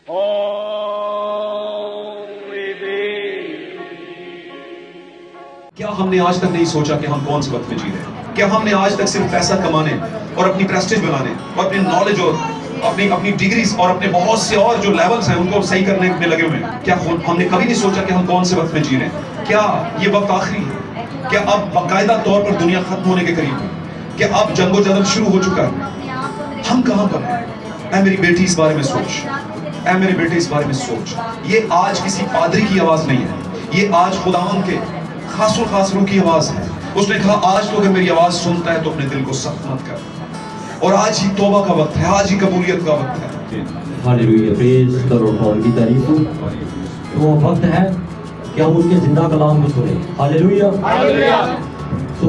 کیا ہم نے آج تک نہیں سوچا کہ ہم کون سے وقت میں جی رہے ہیں؟ کیا ہم نے آج تک صرف پیسہ کمانے اور اپنی پریسٹیج بنانے اور اپنی نالج اور اپنی ڈگریز اور اپنے بہت سے اور جو لیولز ہیں ان کو صحیح کرنے میں لگے ہوئے ہیں؟ کیا ہم نے کبھی نہیں سوچا کہ ہم کون سے وقت میں جی رہے ہیں؟ کیا یہ وقت آخری ہے؟ کیا اب باقاعدہ طور پر دنیا ختم ہونے کے قریب ہے؟ کیا اب جنگ و جدل شروع ہو چکا ہے؟ ہم کہاں پر ہیں؟ اے میری بیٹی اس بارے میں سوچ، اے میرے بیٹے اس بارے میں سوچ. یہ آج کسی پادری کی آواز نہیں ہے، یہ آج خداوند کے خاص و خاص روح کی آواز ہے. اس نے کہا آج تو اگر میری آواز سنتا ہے تو اپنے دل کو سخت مت کر. اور آج ہی توبہ کا وقت ہے، آج ہی قبولیت کا وقت ہے. ہاللیلویا، پریز کرو خدا کی تعریف ہو. وہ وقت ہے کہ ہم اس کے زندہ کلام کو سنیں. ہاللیلویا. تو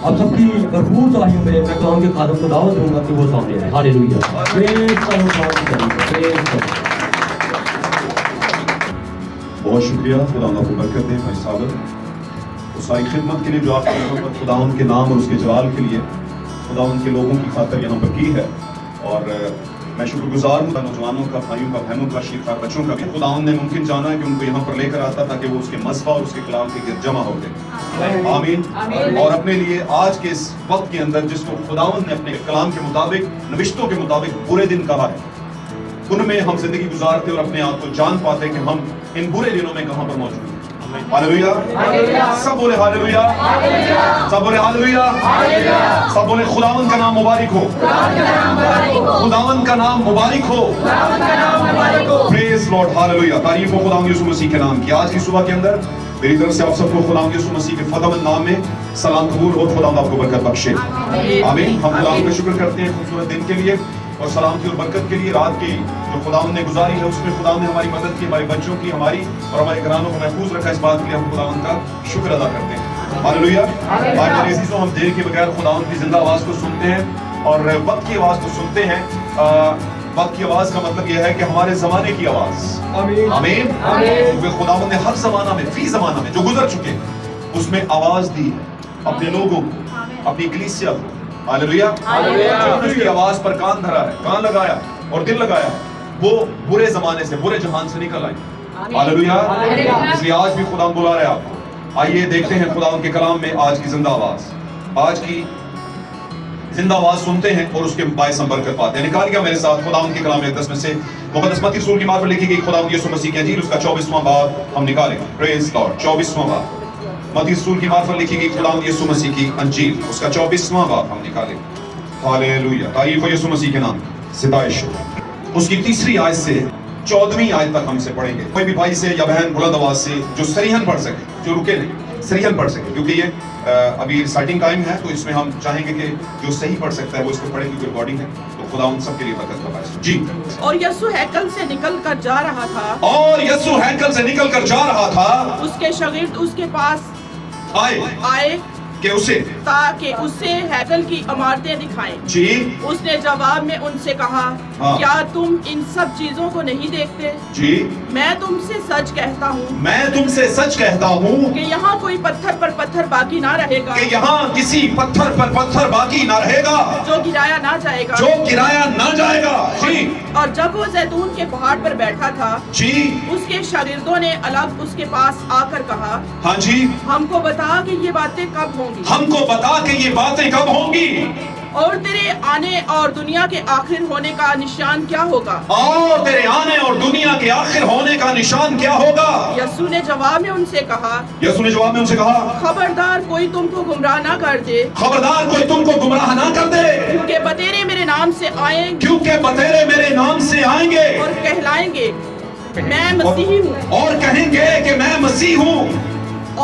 اب سب کی بھرپور تالیوں میں میں کلام کے خادم کو دعوت دوں گا کہ وہ سامنے آئے. ہاللیلویا، پریز کرو خدا کی تعریف ہو. پریز کرو. بہت شکریہ، خدا اللہ کو برکت دے بھائی صابر، اس ساری خدمت کے لیے جو آپ نے خداوند کے نام اور اس کے جلال کے لیے خداوند کے لوگوں کی خاطر یہاں پر کی ہے. اور میں شکر گزار ہوں نوجوانوں کا، بھائیوں کا، بہنوں کا، شیخار بچوں کا بھی. خداوند نے ممکن جانا ہے کہ ان کو یہاں پر لے کر آتا تاکہ وہ اس کے مذہب اور اس کے کلام کے گرد جمع ہو گئے. آمین. اور اپنے لیے آج کے اس وقت کے اندر جس کو خداوند نے اپنے کلام کے مطابق، نوشتوں کے مطابق برے دن کہا ہے، ان میں ہم زندگی گزارتے اور اپنے آپ کو جان پاتے کہ ہم ان برے دنوں میں کہاں پر موجود ہیں. ہاللیلویا. سب بولے ہاللیلویا. سب بولے ہاللیلویا. سب بولے خداوند کا نام مبارک ہو. خداوند کا نام مبارک ہو. پریز لارڈ. ہاللیلویا. تعریف ہو خداوند یسوع مسیح کے نام کی. آج کی صبح کے اندر میری طرف سے آپ سب کو خداوند یسوع مسیح کے فضل نام میں سلام قبول ہو. خداوند آپ کو برکت بخشے. آمین. ہم خداوند کا شکر کرتے ہیں خوبصورت دن کے لیے اور سلامتی اور برکت کے لیے. رات کی جو خداوند نے گزاری ہے اس میں خداوند نے ہماری مدد کی، ہمارے بچوں کی، ہماری اور ہمارے گھرانوں کو محفوظ رکھا. اس بات کے لیے ہم خداوند کا شکر ادا کرتے ہیں. ہاللیلویا. آج میرے عزیزوں، ہم دیر کے بغیر خداوند کی زندہ آواز کو سنتے ہیں اور وقت کی آواز کو سنتے ہیں. وقت کی آواز کا مطلب یہ ہے کہ ہمارے زمانے کی آواز. آمین. کیونکہ خداوند نے ہر زمانہ میں، فی زمانہ میں جو گزر چکے اس میں آواز دی ہے اپنے لوگوں کو، اپنی کلیسیا کو. ہاللیلویا. جب اس کی آواز پر کان دھرا ہے، کان لگایا اور دل لگایا ہے، وہ برے زمانے سے، برے جہان سے نکل آئی. ہاللیلویا. اس لیے آج بھی خدا بلا رہے ہیں آپ کو. آئیے دیکھتے ہیں خدا کے کلام میں آج کی زندہ آواز. آج کی زندہ آواز سنتے ہیں اور اس کے باعث ہم برکت پاتے ہیں. نکال گیا میرے ساتھ خدا کے کلام اقدس میں سے مقدس متی رسول کی معرفت لکھی گئی خدا یسوع مسیح کی انجیل، اس کا 24واں باب ہم نکالیں گے. پریز لارڈ. 24واں باب متی رسول کی معرفت لکھی گئی خدا یسوع مسیح کی انجیل، اس کا 24واں باب ہم نکالیں. ہاللیلویا. تعریف ہو یسوع مسیح کے نام. ستائش ہو. اس کی 3 آیت سے 14ویں آیت تک ہم سے پڑھیں گے. کوئی بھی بھائی سے یا بہن بلند آواز سے جو صریحاً پڑھ سکے، جو رکے نہیں، صریحاً پڑھ سکے، کیونکہ یہ ابھی اسٹارٹنگ ٹائم ہے تو اس میں ہم چاہیں گے کہ جو صحیح پڑھ سکتا ہے وہ اس کو پڑھے، کیونکہ ریکارڈنگ ہے تو خدا ان سب کے لیے برکت کا باعث. جی. اور یسوع ہیکل سے نکل کر جا رہا تھا. اور یسوع ہیکل سے نکل کر جا رہا تھا. اس کے شاگرد اس کے پاس آئے کہ اسے تاکہ اسے ہیکل کی عمارتیں دکھائیں. جی. اس نے جواب میں ان سے کہا کیا تم ان سب چیزوں کو نہیں دیکھتے؟ جی. میں تم سے سچ کہتا ہوں، میں تم سے سچ کہتا ہوں کہ یہاں کوئی پتھر پر پتھر باقی نہ رہے گا، کہ یہاں کسی پتھر پر پتھر باقی نہ رہے گا جو گرایا نہ جائے گا، جو گرایا نہ جائے گا. جی. اور جب وہ زیتون کے پہاڑ پر بیٹھا تھا، جی. اس کے شاگردوں نے الگ اس کے پاس آ کر کہا ہاں جی، ہم کو بتا کہ یہ باتیں کب ہوں گی، ہم کو بتا کہ یہ باتیں کب ہوں گی، اور تیرے آنے اور دنیا کے آخر ہونے کا نشان کیا ہوگا؟ اور تیرے آنے اور دنیا کے آخر ہونے کا نشان کیا ہوگا؟ یسوع نے جواب میں ان سے کہا خبردار کوئی تم کو گمراہ نہ کر دے، خبردار کوئی تم کو گمراہ نہ کر دے، کیونکہ بتیرے میرے نام سے آئیں گے، کیونکہ بتیرے میرے نام سے آئیں گے اور کہلائیں گے میں مسیحی ہوں، اور کہیں گے کہ میں مسیح ہوں،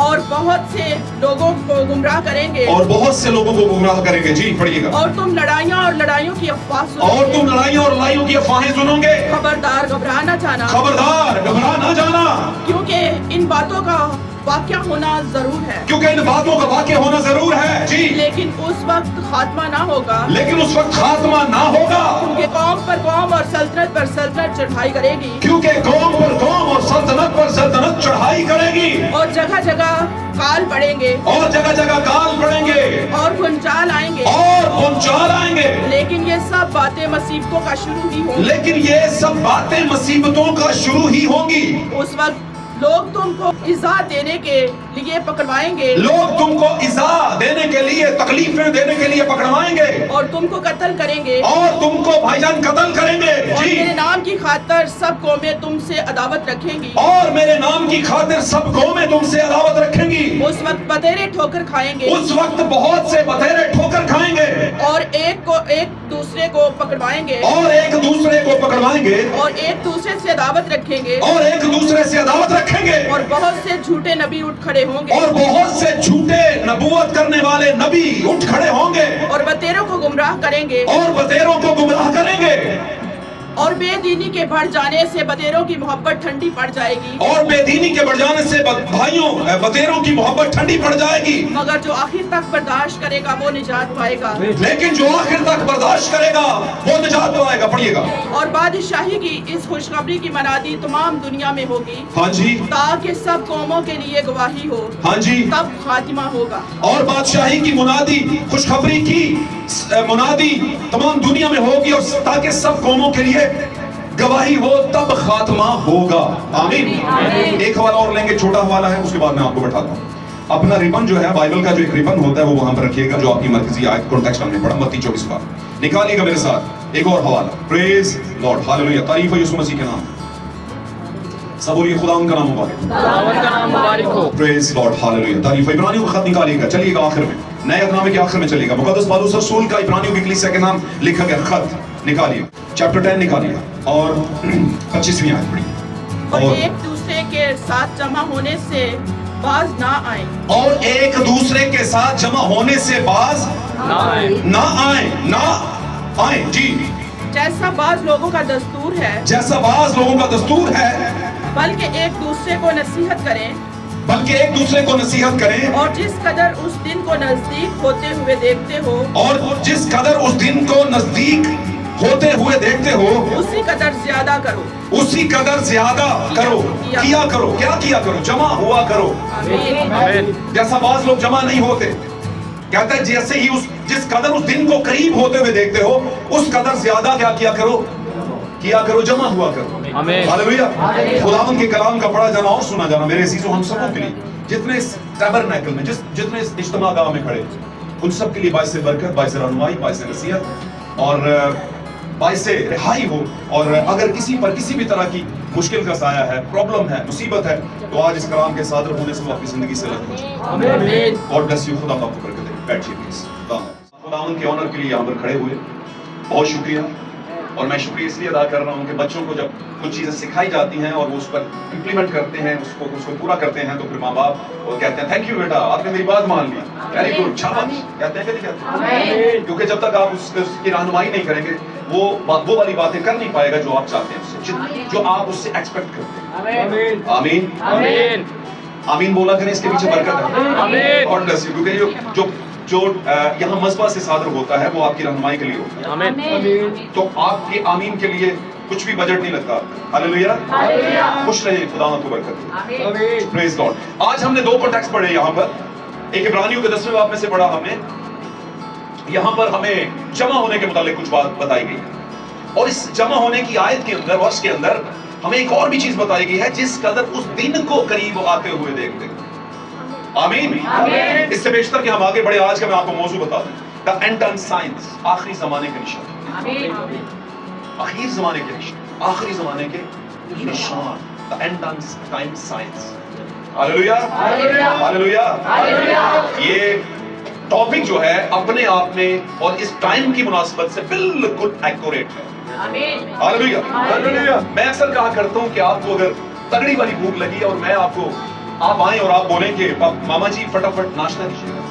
اور بہت سے لوگوں کو گمراہ کریں گے، اور بہت سے لوگوں کو گمراہ کریں گے. جی پڑھیے گا. اور تم لڑائیاں اور لڑائیوں کی افواہ سنو اور گے، تم لڑائیوں اور لڑائیوں کی افواہیں سنو گے. خبردار گھبرا نہ جانا، خبردار گھبرا نہ جانا، کیونکہ ان باتوں کا वाक़या होना जरूर है, क्योंकि इन बातों का वाक़या होना जरूर है जी, लेकिन उस वक्त खात्मा ना होगा लेकिन उस वक्त खात्मा ना होगा, कि कौम पर कौम और सल्तनत पर सल्तनत चढ़ाई करेगी क्योंकि कौम पर कौम और सल्तनत पर सल्तनत चढ़ाई करेगी, और जगह जगह काल पड़ेंगे और जगह जगह काल पड़ेंगे और भूचाल आएंगे, और भूचाल आएंगे। लेकिन ये सब बातें मुसीबतों का शुरू ही होंगी। लेकिन ये सब बातें मुसीबतों का शुरू ही होंगी। उस वक्त लोग तुमको इज़ा देने के लिए पकड़वाएंगे, लोग तुमको इज़ा देने के लिए, तकलीफें देने के लिए पकड़वाएंगे, और तुमको कत्ल करेंगे, और तुमको भाईजान कत्ल करेंगे और जी, मेरे नाम की खातिर सब कौमें तुमसे अदावत रखेंगी, और मेरे नाम की खातिर सब कौमें तुमसे अदावत रखेंगी। उस वक्त बतेरे ठोकर खाएंगे, उस वक्त बहुत से बतेरे ठोकर खाएंगे, और एक दूसरे को पकड़वाएंगे, और एक दूसरे को पकड़वाएंगे, और एक दूसरे से अदावत रखेंगे, और एक दूसरे से अदावत रखेंगे, और बहुत से झूठे नबी उठ खड़े होंगे, और बहुत से झूठे नबूवत करने वाले नबी उठ खड़े होंगे, और बतेरों को गुमराह करेंगे, और बतेरों को गुमराह करेंगे, और बेदीनी के बढ़ जाने से बतेरों की मोहब्बत ठंडी पड़ जाएगी, और बेदीनी के बढ़ जाने से भाइयों बतेरों की मोहब्बत ठंडी पड़ जाएगी। मगर जो आखिर तक बर्दाश्त करेगा वो निजात पाएगा, लेकिन जो आखिर तक बर्दाश्त करेगा वो निजात पाएगा। पढ़िएगा। और बादशाही की इस खुशखबरी की मनादी तमाम दुनिया में होगी, हाँ जी, ताकि सब कौमों के लिए गवाही हो, हाँ जी, तब खातिमा होगा। और बादशाही की मुनादी, खुशखबरी की मुनादी तमाम दुनिया में होगी, और ताकि सब कौमों के लिए गवाही हो, तब खात्मा होगा। आमीन। एक हवाला और लेंगे, छोटा हवाला है, उसके बाद मैं आपको बैठाता हूँ। अपना रिबन जो है, बाइबल का जो एक रिबन होता है, वो वहां पर रखिएगा, जो आपकी मरकजी आयत कॉन्टेक्स्ट हमने पढ़ा, मत्ती 24 बार निकालिएगा मेरे साथ। एक और हवाला, प्रेज लॉर्ड, हालेलुया, तारीफ हो यीशु मसीह के नाम। सब बोलिए खुदा उनका नाम मुबारक हो। प्रेज लॉर्ड, हालेलुया, तारीफ हो। इब्रानियों का खत निकालिएगा, चलिएगा आखिर में, नए अहदनामे के आखिर में चलिएगा, मुकद्दस पौलुस रसूल का इब्रानियों की कलीसिया के नाम लिखा गया खत निकालिए, चैप्टर 10 निकालिए, और 25वीं आयत पढ़िए। और एक दूसरे के साथ जमा होने से बाज ना आए, और एक दूसरे के साथ जमा होने से बाज ना आए जी, जैसा बाज लोगों का दस्तूर है, जैसा बाज लोगों का दस्तूर है, बल्कि एक दूसरे को नसीहत करें, बल्कि एक दूसरे को नसीहत करें, और जिस कदर उस दिन को नजदीक होते हुए देखते हो, और जिस कदर उस दिन को नजदीक होते हुए देखते हो, उसी कदर ज्यादा करो, उसी कदर ज्यादा करो, किया करो, क्या किया करो, जमा हुआ करो। आमीन। जैसा बाज लोग जमा नहीं होते, कहता है जैसे ही जिस कदर उस दिन को करीब होते हुए देखते हो, उस कदर ज्यादा क्या किया करो, जमा हुआ करो। हालेलुया। खुदावंद के कलाम का पढ़ा जाना और सुना जाना मेरे अजीजों हम सबों के लिए, जितने इस टैबरनेकल में, जितने इस इज्तिमागाह में खड़े, उन सब के लिए बाइस बरकत, बाइस रहनुमाई, बाइस नसीहत और बाइस रिहाई हो। और अगर किसी पर किसी भी तरह की मुश्किल का साया है, प्रॉब्लम है, मुसीबत है, तो आज इस कलाम के सादर होने से वो अपनी जिंदगी से अलग हो जाए। आमीन। God bless you. खुदा आपको बरकत दे। बैठिए प्लीज। खुदावंद के ऑनर के लिए यहाँ पर खड़े हुए बहुत शुक्रिया, और मैं शुक्रिया इसलिए अदा कर रहा हूँ कि बच्चों को जब कुछ चीज़ें सिखाई जाती हैं और वो उस पर इम्प्लीमेंट करते हैं, उसको पूरा करते हैं, तो फिर माँ बाप वो कहते हैं थैंक यू बेटा, आपने मेरी बात मान ली, वेरी गुड, शाबाश, कहते हैं कि नहीं कहते? क्योंकि जब तक आप उसकी रहनुमाई नहीं करेंगे, वो वाली बातें कर नहीं पाएगा जो आप चाहते हैं उससे, जो आप उससे एक्सपेक्ट करते हैं। आमीन आमीन आमीन बोला करें, इसके पीछे बरकत है। God bless you. क्योंकि जो यहाँ मज़बा से सादर होता है वो आपकी रहनुमाई के लिए होता है। आमीन। तो आपके आमीन के लिए कुछ भी बजट नहीं लगता। हालेलुया। खुश रहिए, खुदा आपको बरकत दे। Praise God. आज हमने दो कॉन्टेक्स्ट पढ़े यहाँ पर, एक इब्रानियों के 10वें बाब में से पढ़ा हमने, यहाँ पर हमें जमा होने के मुतालिक कुछ बात बताई गई है, और इस जमा होने की आयत के अंदर, वर्ष के अंदर हमें एक और भी चीज बताई गई है, जिस कदर उस दिन को करीब आते हुए देखते हैं। आमीन। इससे बेशतर कि हम आगे बढ़े, आज का मैं आपको मौजू बता दूं, द एंड टाइम साइंस, आखिरी जमाने के निशान, आखिरी जमाने के निशान, आखिरी जमाने के निशान, the end time science. Hallelujah hallelujah. ये टॉपिक जो है अपने आप में और इस टाइम की मुनासिबत से बिल्कुल एक्यूरेट है। हालेलुया। मैं अक्सर कहा करता हूं कि आपको अगर तगड़ी वाली भूख लगी और मैं आप आए और आप बोलें कि मामा जी फटाफट नाश्ता कीजिएगा,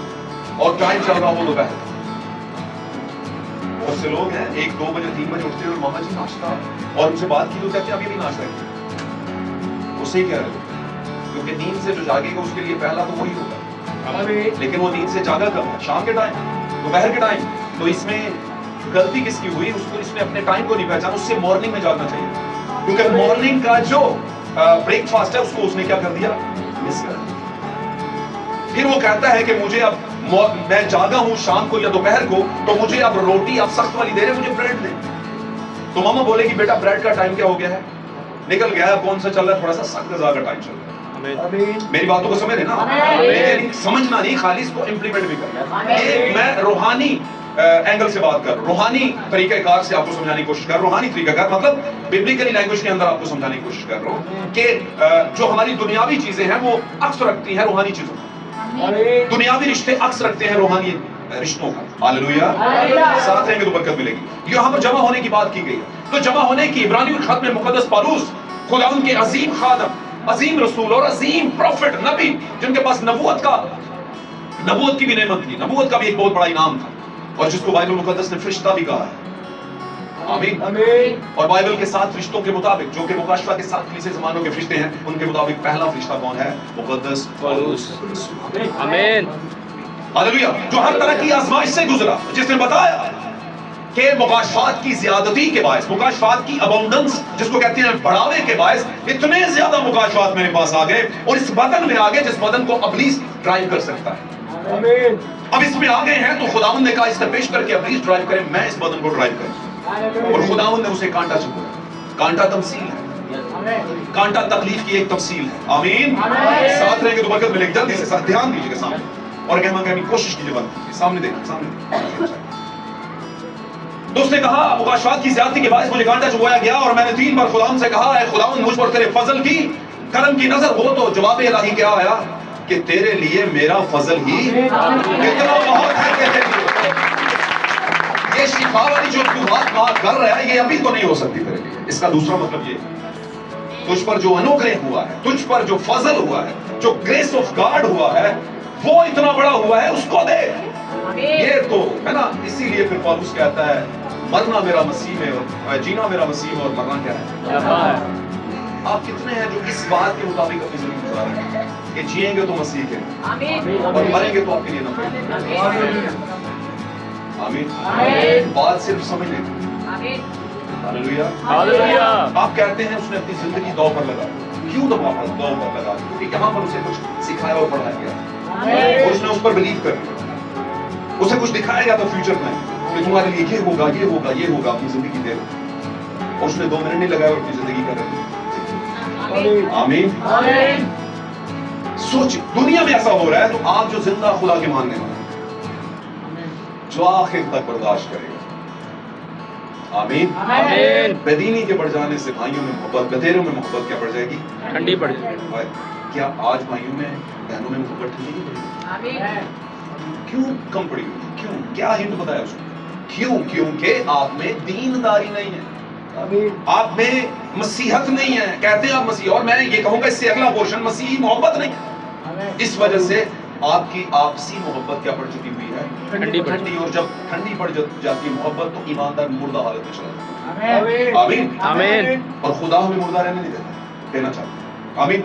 और टाइम चल रहा हो दोपहर, बहुत से लोग हैं 1, 2 बजे 3 बजे उठते हैं और मामा जी नाश्ता, और उनसे बात की तो कहते हैं अभी भी नाश्ता किया। उससे क्या है, क्योंकि नींद से जो जागेगा उसके लिए पहला तो वही होगा, लेकिन वो नींद से जागा कब है? शाम के टाइम, दोपहर के टाइम। तो इसमें गलती किसकी हुई? उसको इसने अपने टाइम को नहीं पहचाना, उससे मॉर्निंग में जागना चाहिए, क्योंकि मॉर्निंग का जो ब्रेकफास्ट है उसको उसने क्या कर दिया? मिस कर दिया। फिर वो कहता है कि मुझे अब मैं जागा हूं शाम को या दोपहर को, तो मुझे अब रोटी आप सख्त वाली दे रहे, मुझे ब्रेड दे। तो मामा बोलेगी बेटा ब्रेड का टाइम क्या हो गया है? निकल गया है, कौन सा चल रहा है? थोड़ा सा सख्त गज़ा का टाइम चल रहा है। मेरी बातों को समझ रहे ना? लेकिन समझना नहीं, खाली इसको इम्प्लीमेंट भी करना। मैं रूहानी एंगल से बात कर, रूहानी तरीक़ेकार से आपको समझाने की कोशिश कर, रूहानी तरीक़ेकार मतलब बिब्लिकली लैंग्वेज के अंदर आपको समझाने की कोशिश कर रहा हूँ कि जो हमारी दुनियावी चीजें हैं वो अक्स रखती हैं रूहानी चीजों का, दुनियावी रिश्ते अक्स रखते हैं रूहानी रिश्तों का। हालेलुया, साथ रहेंगे तो बरकत मिलेगी। यहाँ पर जमा होने की बात की गई है, तो जमा होने की इब्रानी खत में मुक़द्दस पौलुस खुदावंद के अजीम खादम, अजीम रसूल और अजीम प्रॉफिट नबी, जिनके पास नबूवत की भी नेमत थी, नबूवत का भी एक बहुत बड़ा इनाम था, और जिसको बाइबल मुक़द्दस ने फरिश्ता भी कहा है। आमीन। और बाइबल के 7 फरिश्तों के मुताबिक, जो कि मुकाशफा के 7 खलीसे ज़मानों के फरिश्ते हैं, उनके मुताबिक पहला फरिश्ता कौन है? मुक़द्दस पौलुस। आमीन। हालेलुया, जो हर तरह की आजमाइश से गुजरा, जिसने बताया कि मुकाशफात की ज़्यादती के बायस, मुकाशफात की अबाउंडेंस जिसको कहते हैं बढ़ावे के बायस, इतने ज्यादा मुकाशफात मेरे पास आ गए और इस बदन में आ गए जिस बदन को इब्लीस ड्राइव कर सकता है। अब इसमें आ गए हैं तो खुदावंद ने कहा इससे पेश करके इब्लीस ड्राइव करे, मैं इस बदन को ड्राइव करूं। और खुदावंद ने उसे कांटा चुकाया। कांटा तमसील है, कांटा तकलीफ की एक तफसील है। आमीन। साथ रहेंगे तो बरकत मिलेगी। जल्दी से साथ ध्यान दीजिएगा सामने और कहना कहने की कोशिश कीजिए, बंद कीजिए, सामने देखिए, सामने। तो उसने कहा मुकाशफात की ज़्यादती के बायस मुझे कांटा चुभाया गया और मैंने 3 बार खुदावंद से कहा है खुदावंद मुझ पर तेरे फजल की करम की नजर हो। तो जवाब इलाही क्या आया कि तेरे लिए मेरा फजल ही कितना बहुत है कि तेरे लिए। ये शिफा वाली जो तू बात कर रहा है ये अभी तो नहीं हो सकती तेरे लिए। इसका दूसरा मतलब ये, तुझ पर जो अनुग्रह हुआ है, तुझ पर जो फजल हुआ है, जो ग्रेस ऑफ गॉड हुआ है, वो इतना बड़ा हुआ है, उसको दे। ये तो है ना, इसीलिए फिर पौलुस कहता है मरना मेरा मसीह में और जीना मेरा मसीह में और मरना क्या है? आप कितने हैं जो इस बात के मुताबिक अपनी जिंदगी गुजार रहे हैं कि जिएंगे तो मसीह के और मरेंगे तो आपके लिए नफरत। आमीन। बात सिर्फ समझ लें। हालेलुया। आप कहते हैं उसने अपनी जिंदगी दांव पर लगा, क्यों दांव पर लगा? क्योंकि यहाँ पर उसे कुछ सिखाया और पढ़ाया गया और उसने उस पर बिलीव कर लिया। उसे कुछ दिखाया गया था फ्यूचर में कि तुम्हारे लिए ये होगा, ये होगा, ये होगा, अपनी जिंदगी दे लो। और उसने 2 मिनट नहीं लगाया और अपनी जिंदगी कर रही। आमीन। सोच, दुनिया में ऐसा हो रहा है तो आप जो जिंदा खुदा के मानने वाले, जो आखिर तक बर्दाश्त करेगा। आमीन। बेदीनी के बढ़ जाने से भाइयों में मोहब्बत, गधेरों में मोहब्बत क्या बढ़ जाएगी? ठंडी पड़ जाएगी। क्या आज भाइयों में बहनों में मोहब्बत ठंडी नहीं पड़ेगी? क्यों कम पड़ी हुई? क्यों? क्या हिंट बताया उसको? क्यों? क्योंकि आप में दीनदारी नहीं है, आप में मसीहत नहीं है। कहते हैं आप मसीह, और मैं ये कहूंगा इससे अगला पोर्शन, मसीही मोहब्बत नहीं है। इस वजह से आपकी आपसी मोहब्बत क्या पड़ चुकी हुई है? ठंडी। और जब ठंडी पड़ जाती है मोहब्बत तो ईमानदार मुर्दा हालत में चला जाता है। आमीन। और खुदा हमें मुर्दा रहने नहीं देना चाहता। आमीन।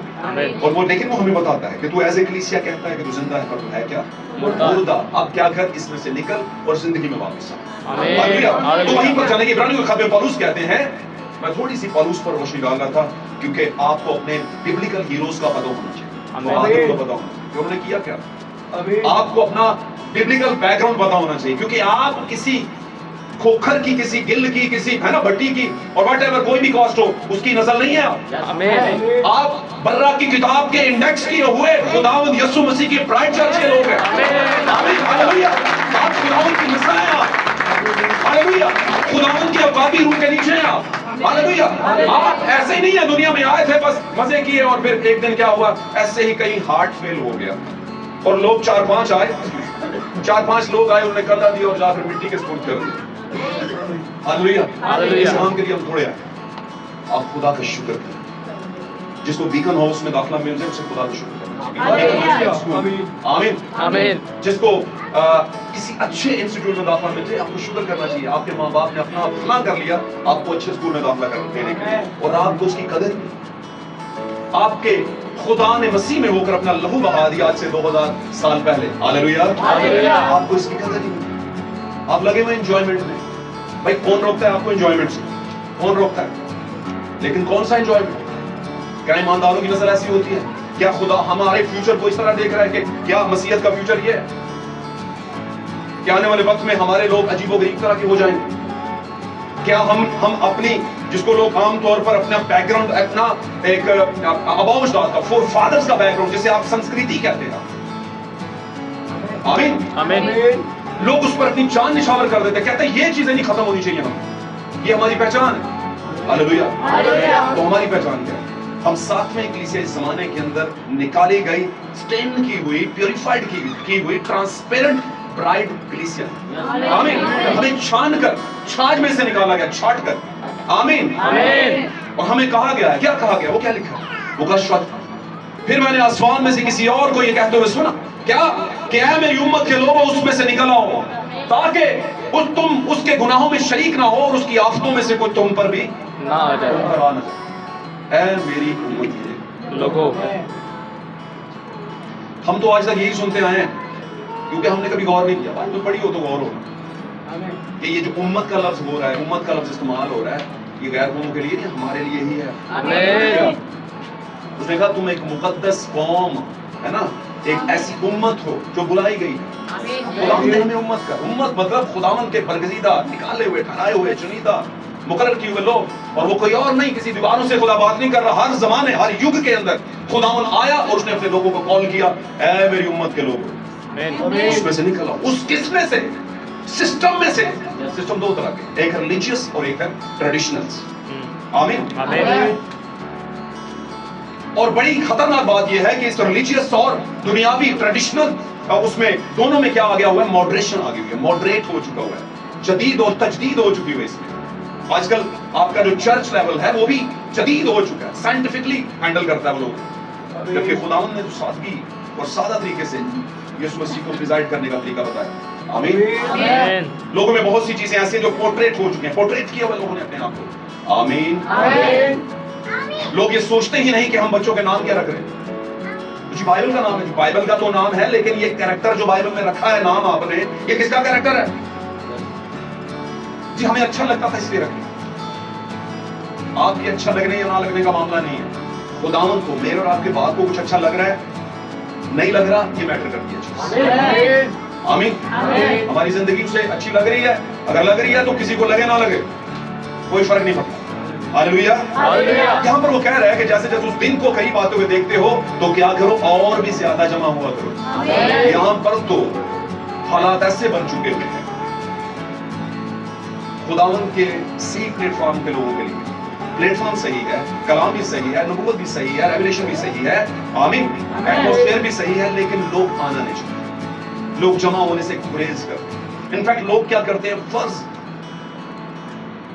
और वो लेकिन वो हमें बताता है कि तू एज ए कलीसिया कहता है कि तू जिंदा है पर तू है क्या? मुर्दा। अब क्या कर, इसमें से निकल और जिंदगी में वापस आ। तो वहीं पर जाने के इब्रानियों के खत में पौलुस कहते हैं, मैं थोड़ी सी पौलुस पर रोशनी डाल रहा था क्योंकि आपको अपने बिब्लिकल हीरोज का पता होना चाहिए, पता होना चाहिए उन्होंने किया क्या। आपको अपना बिब्लिकल बैकग्राउंड पता होना चाहिए, क्योंकि आप किसी खोखर की, किसी गिल की, किसी है ना भट्टी की और व्हाटएवर कोई भी कॉस्ट हो उसकी नस्ल नहीं है आप बर्रा की किताब के इंडेक्स किए हुए खुदावंद यीशु मसीह की ब्राइड चर्च के लोग हैं। आमीन। हालेलुया। आप खुदावंद की नस्ल हैं आप। हालेलुया। खुदावंद की अबादी रूह के नीचे हैं आप। हालेलुया। आप ऐसे ही नहीं है दुनिया में आए थे बस मजे किए और फिर एक दिन क्या हुआ, ऐसे ही कहीं हार्ट फेल हो गया और लोग 4-5 आए, 4-5 लोग आए, उन्होंने कंधा दिया और जाकर मिट्टी के सुपुर्द कर दिया। हालेलुया। इस काम के लिए हम थोड़े आए। आप खुदा का शुक्र करें। जिसको बीकन हाउस में दाखिला मिल जाए उसे खुदा का शुक्र करें। आमीन। आमीन। जिसको किसी अच्छे इंस्टीट्यूट में दाखिला मिल जाए आपको शुक्र करना चाहिए। आपके माँ बाप ने अपना फला कर लिया आपको अच्छे स्कूल में दाखिला देने के लिए और आपको उसकी कदर नहीं। आपके खुदा ने मसीह में होकर अपना लहू बहा दिया आज से 2000 साल पहले। हालेलुया। आपको इसकी कदर नहीं, आप लगे हुए एंजॉयमेंट में। भाई कौन रोकता है आपको एंजॉयमेंट से? कौन रोकता है? लेकिन कौन सा एंजॉयमेंट? क्या ईमानदारों की नजर ऐसी होती है? क्या खुदा हमारे फ्यूचर को इस तरह देख रहा है कि क्या मसीहत का फ्यूचर ये है? क्या आने वाले वक्त में हमारे लोग अजीबोगरीब तरह के हो जाएंगे? क्या हम अपनी, जिसको लोग आमतौर पर अपना बैकग्राउंड, अपना एक आबाओ-अजदाद का, फोर फादर्स का बैकग्राउंड, जिसे आप संस्कृति कहते हैं, आमीन, आमीन, लोग उस पर अपनी जान निछावर कर देते हैं, कहते हैं ये चीजें नहीं खत्म होनी चाहिए, हम, ये हमारी पहचान है। हालेलुया। तो हमारी पहचान क्या है? हम साथ में इकलीसिया इस जमाने के अंदर निकाली गई, स्टेन की हुई, प्यूरिफाइड की हुई, ट्रांसपेरेंट ब्राइड कलीसिया। आमीन। हमें छान कर, छाछ में से निकाला गया, छाट कर। आमीन, आमीन। और हमें कहा गया है, क्या कहा गया? वो क्या लिखा है? वो कहा शब्द। फिर मैंने आसमान में से किसी और को ये कहते हुए सुना, क्या कि ऐ मेरी उम्मत के लोगों, उसमें से निकल आओ, ताकि तुम उसके गुनाहों में शरीक ना हो और उसकी आफतों में से कोई तुम पर भी ना आ जाए। ऐ मेरी उम्मत के लोगों, हम तो आज तक यही सुनते आए हैं, क्योंकि हमने कभी गौर नहीं किया। बात तो पढ़ी हो तो गौर हो कि ये जो उम्मत का लफ्ज हो रहा है, उम्मत का लफ्ज इस्तेमाल हो रहा है, ये गैर कौमों के लिए नहीं, हमारे लिए ही है। आमीन। उसने कहा तुम एक मुकद्दस कौम है ना, एक ऐसी उम्मत हो जो बुलाई गई। खुदावंद ने हमें उम्मत का, उम्मत मतलब खुदावंद के बरगजीदा, निकाले हुए, ठहराए हुए, चुनीदा, मुकर्रर किए हुए लोग। और वो कोई और नहीं, किसी दीवारों से खुदा बात नहीं कर रहा। हर जमाने, हर युग के अंदर खुदावंद आया और उसने अपने लोगों को कॉल किया, ऐ मेरी उम्मत के लोग, उसमें से निकल आओ। उस किसमें से? सिस्टम में से। सिस्टम दो तरह के, एक है रिलीजियस और एक है ट्रेडिशनल्स। आमीन, आमीन। और बड़ी खतरनाक बात यह है कि इस रिलीजियस और दुनियावी ट्रेडिशनल, उसमें दोनों में क्या आ गया हुआ है? मॉडरेशन आ गई हुई है, मॉडरेट हो चुका हुआ है, जदीद और तजदीद हो चुकी हुई है इसमें। आजकल आपका जो चर्च लेवल है वो भी जदीद हो चुका है, साइंटिफिकली हैंडल करता है वो लोग, जबकि खुदावंद ने जो सादगी और सादा तरीके से यीशु मसीह को प्रिजाइड करने का तरीका बताया। आमीन, आमीन। लोगों में बहुत सी चीजें ऐसी जो पोर्ट्रेट हो चुकी हैं, पोर्ट्रेट किया हुआ लोगों ने अपने आप को। आमीन, आमीन। लोग ये सोचते ही नहीं कि हम बच्चों के नाम क्या रख रहे हैं। जो बाइबल का नाम है, जो बाइबल का तो नाम है, लेकिन ये कैरेक्टर जो बाइबल में रखा है नाम आपने, ये किसका कैरेक्टर है? जी हमें अच्छा लगता था इसलिए रखें। आपके अच्छा लगने या ना लगने का मामला नहीं है। खुदावंद को, मेरे और आपके बाप को कुछ अच्छा लग रहा है, नहीं लग रहा, ये मैटर करती है चीज। आमीन। हमारी जिंदगी उसे अच्छी लग रही है, अगर लग रही है तो किसी को लगे ना लगे कोई फर्क नहीं पड़ता। हालेलुया। यहाँ पर वो कह रहा है कि जैसे जैसे उस दिन को करीब आते हुए देखते हो तो क्या करो, और भी ज्यादा जमा हुआ करो। यहाँ पर तो हालात ऐसे बन चुके हुए हैं खुदावंद के सी प्लेटफॉर्म के लोगों के लिए। प्लेटफॉर्म सही है, कलाम भी सही है, नबूवत भी सही है, रेवलेशन भी सही है, आमीन, एटमॉस्फेयर भी सही है, लेकिन लोग आना नहीं चाहते। लोग जमा होने से गुरेज करते हैं। इनफैक्ट लोग क्या करते हैं, फर्ज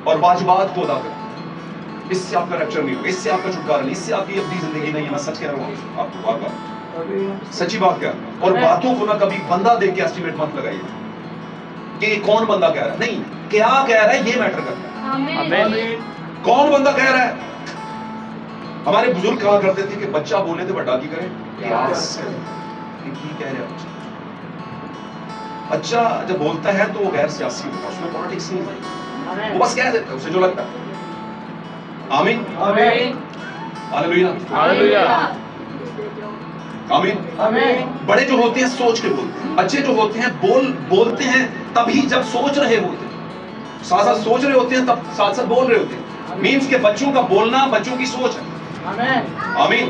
और वाजिबात को अदा करते हैं। इससे आपका रैप्चर नहीं होगा, इससे आपका छुटकारा नहीं, इससे आपकी अपनी जिंदगी नहीं है। मैं सच कह रहा हूँ आपको, बार-बार सच्ची बात क्या। और बातों को ना कभी बंदा देख के एस्टिमेट मत लगाइए कि कौन बंदा कह रहा है, नहीं, क्या कह रहा है ये मैटर करता है। आमीन। कौन बंदा कह रहा है। हमारे बुजुर्ग कहा करते थे कि बच्चा बोले तो बड़ा की करे, क्यास करे। की कह रहा है बच्चा जब बोलता है तो वो गैर सियासी होता है, उसमें पॉलिटिक्स नहीं है, वो बस कह देता है उसे जो लगता है। आमीन, आमीन। Hallelujah, hallelujah. आमीन। आमीन। बड़े जो होते हैं सोच के बोलते हैं, बच्चे जो होते हैं बोलते हैं तभी जब सोच रहे होते हैं, साथ साथ सोच रहे होते हैं तब साथ साथ बोल रहे होते हैं। मीन्स के बच्चों का बोलना बच्चों की सोच है। आमीन।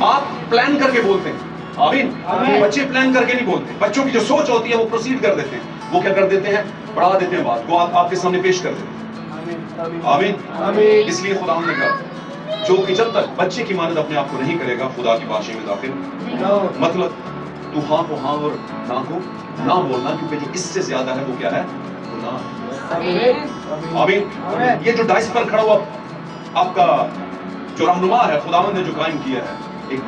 आप प्लान करके बोलते हैं, आमीन। बच्चे प्लान करके नहीं बोलते। बच्चों की जो सोच होती है वो प्रोसीड कर देते हैं, वो क्या कर देते हैं, बढ़ा देते हैं बात को, आपके सामने पेश कर देते हैं। आमीन। इसलिए खुदा ने कहा जो कि जब तक बच्चे की मानद अपने आप को नहीं करेगा खुदा की बादशाही में दाखिल, मतलब तू हाँ को हाँ और ना को ना बोलना, क्योंकि जो इससे ज्यादा है वो क्या है, आमीन। ये जो डाइस पर खड़ा हुआ आपका जो रहनुमा है, खुदावंद ने जो कायम किया है, एक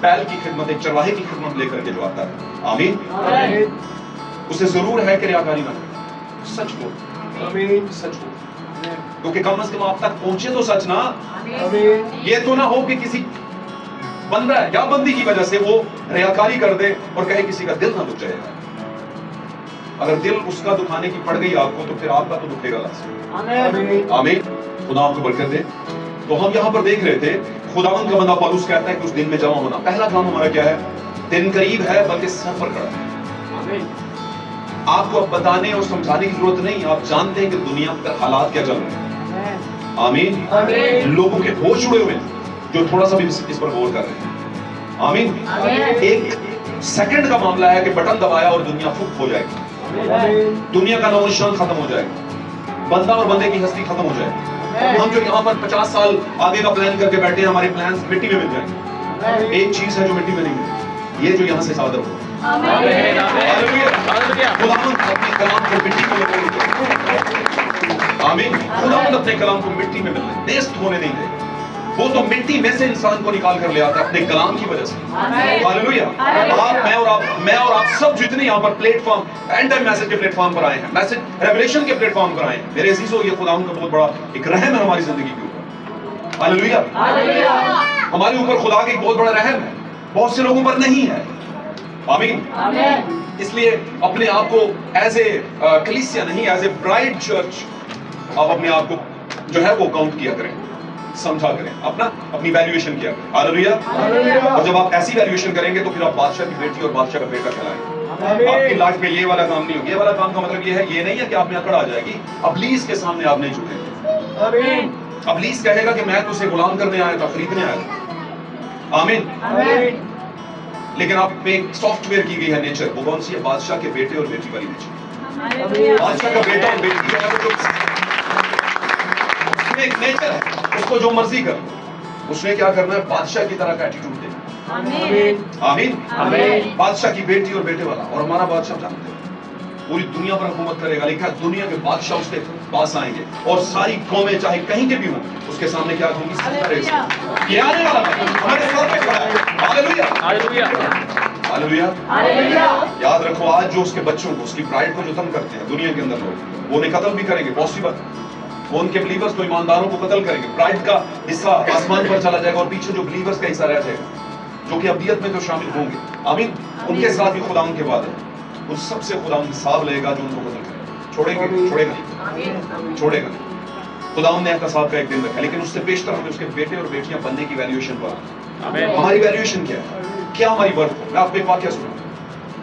बैल की खिदमत, एक चरवाहे की खिदमत लेकर के जो आता है, आमीन, उसे जरूर है कि रियाकारी ना करे, सच बोल, सच बोल, क्योंकि कम से कम आप तक पहुंचे तो सच ना। ये तो ना हो कि किसी बन रहा है या बंदी की वजह से वो रियाकारी कर दे और कहे किसी का दिल ना दुख जाएगा। अगर दिल उसका दुखाने की पड़ गई आपको तो फिर आपका तो दुखेगा लास्ट। आमीन। खुदा आपको बरकत दे। तो हम यहाँ पर देख रहे थे खुदावंद का बंदा पौलुस कहता है कि उस दिन में जमा होना। पहला काम हमारा क्या है? दिन करीब है बल्कि सर पर खड़ा है। आपको अब बताने और समझाने की जरूरत नहीं, आप जानते हैं कि दुनिया पर हालात क्या चल रहे हैं। आमीन। लोगों के होश उड़े हुए हैं जो थोड़ा सा भी इस पर गौर कर रहे हैं। आमीन। एक सेकंड का मामला है कि बटन दबाया और दुनिया फुक हो जाएगी, दुनिया का नामो निशान खत्म हो जाएगा, बंदा और बंदे की हस्ती खत्म हो जाएगी। हम जो यहाँ पर 50 साल आगे का प्लान करके बैठे हैं, हमारे प्लान्स मिट्टी में मिल जाएंगे। एक चीज है जो मिट्टी में नहीं मिलती, ये जो यहाँ से सादर हो। खुदावंद अपने कलाम को मिट्टी में मिलने। आमीन। खुदावंद अपने कलाम को मिट्टी में मिलने, नेस्त होने नहीं देगा। वो तो मिट्टी में से इंसान को निकाल कर ले आता है अपने कलाम की वजह से। हालेलुया। आप, मैं और आप सब जितने यहाँ पर प्लेटफॉर्म एंड टाइम मैसेज के प्लेटफॉर्म पर आए हैं, मैसेज रेवलेशन के प्लेटफॉर्म पर आए हैं, मेरे अजीजों, ये खुदावंद का बहुत बड़ा एक रहम है हमारी जिंदगी के ऊपर। हालेलुया। हमारे ऊपर खुदा का एक बहुत बड़ा रहम है, बहुत से लोगों पर नहीं है। आमीन। इसलिए अपने आप को एज ए कलीसिया नहीं, एज ए ब्राइड चर्च आप अपने आप को जो है वो काउंट किया करें, समझा करें, अपनी वैल्यूएशन किया करें। हालेलुया। और जब आप ऐसी वैल्यूएशन करेंगे तो फिर आप बादशाह की बेटी और बादशाह का बेटा कहलाएंगे। आपकी लाइफ में ये वाला काम नहीं होगा। ये वाला काम का मतलब ये है, ये नहीं है कि आप में अकड़ आ जाएगी, अबलीस के सामने आप नहीं झुकेंगे। अबलीस कहेगा कि मैं तुझे गुलाम करने आया था, खरीदने आया था। आमीन। लेकिन आप में एक सॉफ्टवेयर की गई है नेचर, वो कौन सी है? बादशाह के बेटे और बेटी वाली नेचर। बादशाह का बेटा और बेटी जो है वो एक नेचर है, उसको जो मर्जी कर, उसने क्या करना है? बादशाह की तरह का एटीट्यूड देना। आमीन। आमीन। बादशाह की बेटी और बेटे वाला। और हमारा बादशाह जानते हैं पूरी दुनिया पर हुकूमत करेगा। लिखा है दुनिया के बादशाह उसके पास आएंगे और सारी कौमें चाहे कहीं के भी हों उसके सामने क्या होंगी? ये आने वाला हमारे सर पे खड़ा है। हालेलुया। हालेलुया। हालेलुया। याद रखो, आज जो उसके बच्चों को, उसकी ब्राइड को जो तंग करते हैं दुनिया के अंदर लोग, वो उन्हें कत्ल भी करेंगे, पॉसिबल। वो उनके बिलीवर्स को, ईमानदारों को कत्ल करेंगे। ब्राइड का हिस्सा आसमान पर चला जाएगा और पीछे जो बिलीवर्स का हिस्सा रह जाएगा, जो कि अबदियत में तो शामिल होंगे। आमीन। उनके साथ भी खुदा उनके वादे हैं, उन सबसे खुदा उनकी हिसाब लेगा जो उनको कत्ल करेगा। छोड़ेगा नहीं, छोड़ेगा नहीं। खुदा ने एहतसाब का एक दिन रखा, लेकिन उससे पेशतर हमें उसके बेटे और बेटियां बनने की वैल्यूएशन पर। हमारी वैल्यूएशन क्या है? क्या हमारी वर्थ है? मैं आपको एक वाकया सुनाऊं।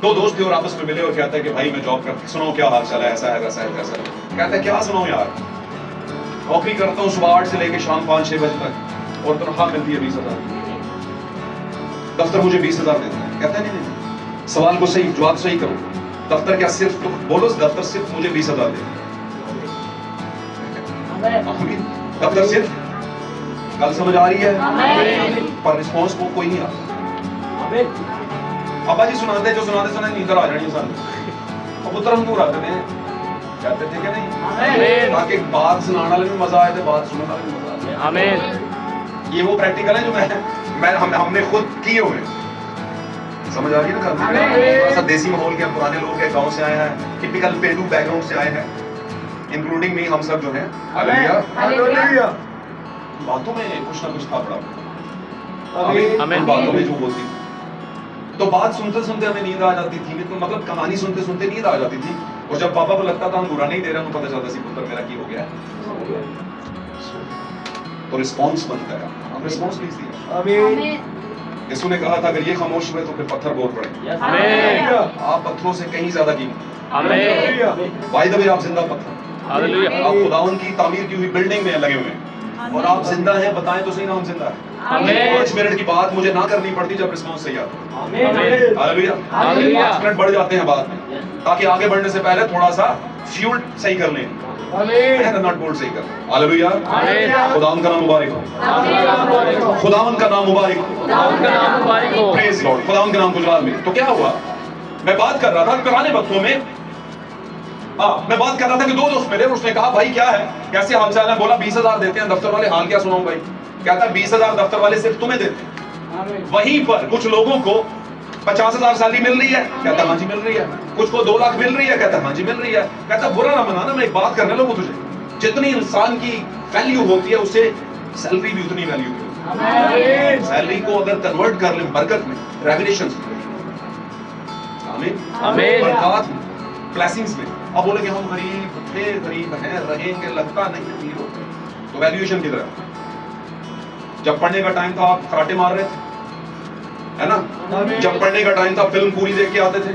दो दोस्त थे और आपस में मिले और कहता है कि भाई मैं जॉब करता, सुनाओ क्या हाल चाल है, ऐसा है वैसा है वैसा है। कहता है क्या सुनाऊं यार, नौकरी करता हूँ सुबह 8 से लेकर शाम 5-6 बजे तक और तनख्वाह मिलती है 20,000। दफ्तर मुझे 20,000 देता है। कहता है नहीं, सवाल को सही, जवाब सही करो। दफ्तर क्या सिर्फ, तो बोलो दफ्तर सिर्फ मुझे 20,000 दे। दफ्तर सिर्फ, कल समझ आ रही है? पर रिस्पॉन्स को कोई नहीं आता। अब्बा जी सुनाते जो सुनाते नींद आ जानी सन। अब उतर हम दूर आते हैं, कहते थे कि नहीं, ताकि बात सुनाने वाले में मजा आए थे, बात सुनने वाले में मजा आए। आमीन। ये वो प्रैक्टिकल है जो हमने खुद किए हुए। समझ आ रही है ना? थोड़ा सा देसी माहौल के, पुराने लोग हैं, गांव से आए हैं, टिपिकल पेंडू बैकग्राउंड से आए हैं, इंक्लूडिंग मी, हम सब जो हैं। हालेलुया। बातों में कुछ ना कुछ था बड़ा। आमीन। बातों में जो होती तो बात सुनते सुनते हमें नींद आ जाती थी, मतलब कहानी सुनते सुनते नींद आ जाती थी। और जब पापा को लगता था हम बुरा नहीं दे रहे, पता चलता सी पुत्र मेरा की हो गया। तो रिस्पॉन्स बनता है, हम रिस्पॉन्स नहीं दिया। आमीन। यीशु ने कहा था अगर ये खामोश हुए तो फिर पत्थर बोल पड़े। आमीन। आप पत्थरों से कहीं ज्यादा कीमती। आमीन। बाय द वे आप जिंदा पत्थर। हालेलुया। आप खुदावन की तामीर की हुई बिल्डिंग में लगे हुए हैं और आप जिंदा हैं। बताएं तो सही ना हम जिंदा हैं। 5 मिनट की बात मुझे ना करनी पड़ती जब रिस्पॉन्स सही आता। हालेलुया। 5 मिनट बढ़ जाते हैं बात में, ताकि आगे बढ़ने से पहले थोड़ा सा फ्यूल सही कर लें, नट बोल्ट सही कर। हालेलुया। खुदावन का नाम मुबारक हो। खुदावन का नाम मुबारक हो। Praise Lord. खुदावन का नाम गुजरात में। तो क्या हुआ, मैं बात कर रहा था पुराने वक्तों में, मैं बात कर रहा था कि 2 दोस्त मिले, उसने कहा भाई क्या है, कैसे हाल चाल है? बोला 20,000 देते हैं दफ्तर वाले। हाल क्या सुनाऊं भाई? कहता 20,000 दफ्तर वाले सिर्फ तुम्हें देते हैं। वहीं पर कुछ लोगों को 50,000 सैलरी मिल रही है। कहता हाँ जी मिल रही है। कुछ को 2 लाख मिल रही है। कहता हाँ जी मिल रही है। कहता बुरा ना मनाना, मैं एक बात करने लगूं तुझे, जितनी इंसान की वैल्यू होती है उससे सैलरी भी उतनी वैल्यू की होती है। सैलरी को अगर कन्वर्ट कर ले बरकत में, रेवलेशन में, आमीन, बरकत में, ब्लेसिंग्स में। अब बोलेंगे हम गरीब थे, गरीब हैं, रहेंगे, लगता नहीं अमीर होते, तो वैल्यूएशन किधर है? जब पढ़ने का टाइम था आप खराटे मार रहे थे, है ना? जब पढ़ने का टाइम था फिल्म पूरी देख के आते थे।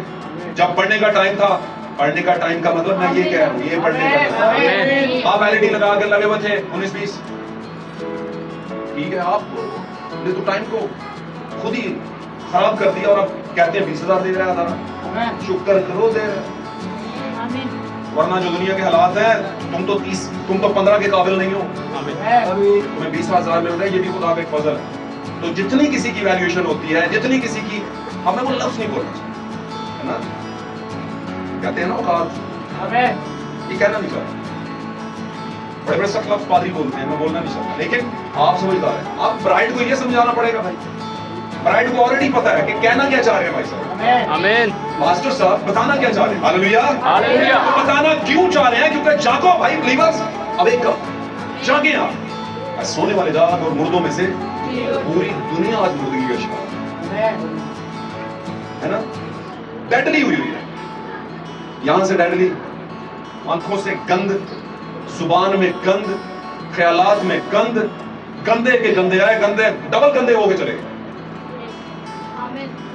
जब पढ़ने का टाइम था, पढ़ने का टाइम का मतलब मैं ये कह रहा हूँ, ये पढ़ने का टाइम, आप एलईडी लगा कर लगे हुए थे 19-20, ठीक है, आपने तो टाइम को खुद ही खराब कर दिया और अब कहते हैं 20,000 दे रहा है, शुक्र करो दे रहा है। वरना जो दुनिया के हालात है, तुम तो 15 के काबिल नहीं हो, तुम्हें 20,000 मिल रहा है, ये भी खुदा का एक फजल है। तो जितनी किसी की वैल्यूएशन होती है, जितनी किसी की, हमें वो लफ्ज नहीं बोलना चाहिए, है ना? कहते हैं ना औकात, ये कहना नहीं चाहता। बड़े बड़े सख्त लफ्ज पादरी बोलते हैं, मैं बोलना नहीं चाहता, लेकिन आप समझदार हैं। आप ब्राइड को ये समझाना पड़ेगा भाई, ब्राइड को ऑलरेडी पता है कि कहना क्या चाह रहे हैं भाई साहब। आमीन। मास्टर साहब बताना क्या चाह रहे हैं? Hallelujah, hallelujah. तो बताना क्यों चाह रहे हैं? क्योंकि जागो भाई बिलीवर्स, अब एक जागे आप, सोने वाले जाग और मुर्दों में से पूरी दुनिया आज मुर्दगी का शिकार है ना? डेडली हुई है, यहां से डेडली, आंखों से गंद, जुबान में गंद, ख्यालात में गंद, गंदे के गंदे आए, गंदे डबल गंदे हो गए चले गए।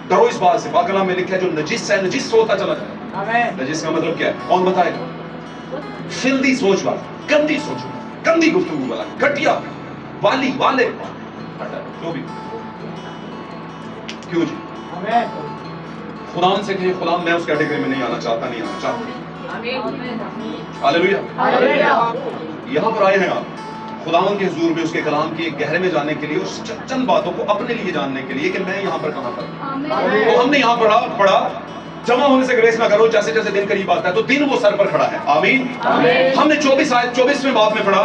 डरो इस बात से, बाकला में लिखा है जो नजिस है नजिस होता चला जाए। नजिस का मतलब क्या है? कौन बताएगा? फिल्दी सोच वाला, गंदी सोच वाला, गंदी गुफ्तगू वाला, घटिया वाले जो भी। क्यों जी? खुदा से कहे, खुदा मैं उस कैटेगरी में नहीं आना चाहता, नहीं आना चाहता। हालेलुया। यहाँ पर आए हैं आप खुदावन के हुजूर में, उसके कलाम के गहरे में जाने के लिए, उस चंद बातों को अपने लिए जानने के लिए कि मैं यहाँ पर कहाँ पर। तो हमने यहाँ पढ़ा जमा होने से ग्रेस ना करो, जैसे जैसे दिन करीब आता है तो दिन वो सर पर खड़ा है। आमीन। हमने 24वें बाब में पढ़ा,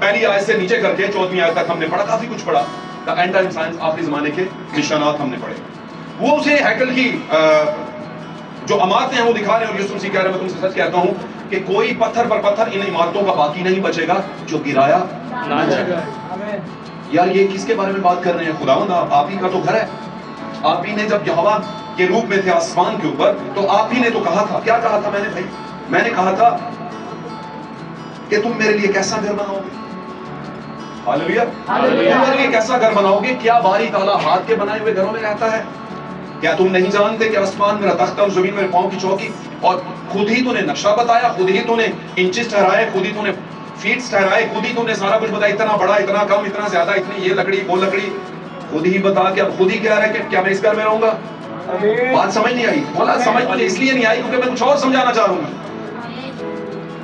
पहली आयत से नीचे करके 14वीं आयत तक हमने पढ़ा, काफी कुछ पढ़ा। द एंड टाइम साइंस, आखिरी जमाने के निशानात हमने पढ़े। वो उसे हैकल की जो इमारतें हैं वो दिखा रहे हैं, और यीशु मसीह कह रहे हैं, मैं तुमसे सच कहता हूँ कि कोई पत्थर पर पत्थर इन इमारतों का बाकी नहीं बचेगा जो गिराया ना जाएगा। यार ये किसके बारे में बात कर रहे हैं? खुदावंद आप ही का तो घर है। आप ही ने जब यहोवा के रूप में थे आसमान के ऊपर, तो आप ही ने तो कहा था, क्या कहा था मैंने भाई? मैंने कहा था कि तुम मेरे लिए कैसा घर बनाओगे? हालेलुया। तुम मेरे लिए कैसा घर बनाओगे? क्या बारी ताला हाथ के बनाए हुए घरों में रहता है? क्या तुम नहीं जानते कि आसमान मेरा तख्ता और जमीन मेरे पांव की चौकी? और खुद ही तूने नक्शा बताया, खुद ही तूने इंचेस ठहराए, खुद ही तूने फीट्स ठहराए, खुद ही तूने सारा कुछ बताया, इतना बड़ा, इतना कम, इतना ज्यादा, इतनी ये लकड़ी, वो लकड़ी, खुद ही बता के अब खुद ही कह रहा है कि क्या मैं इस घर में रहूंगा? बात समझ नहीं आई। बोला समझ मुझे इसलिए नहीं आई क्योंकि मैं कुछ और समझाना चाह रहा हूं।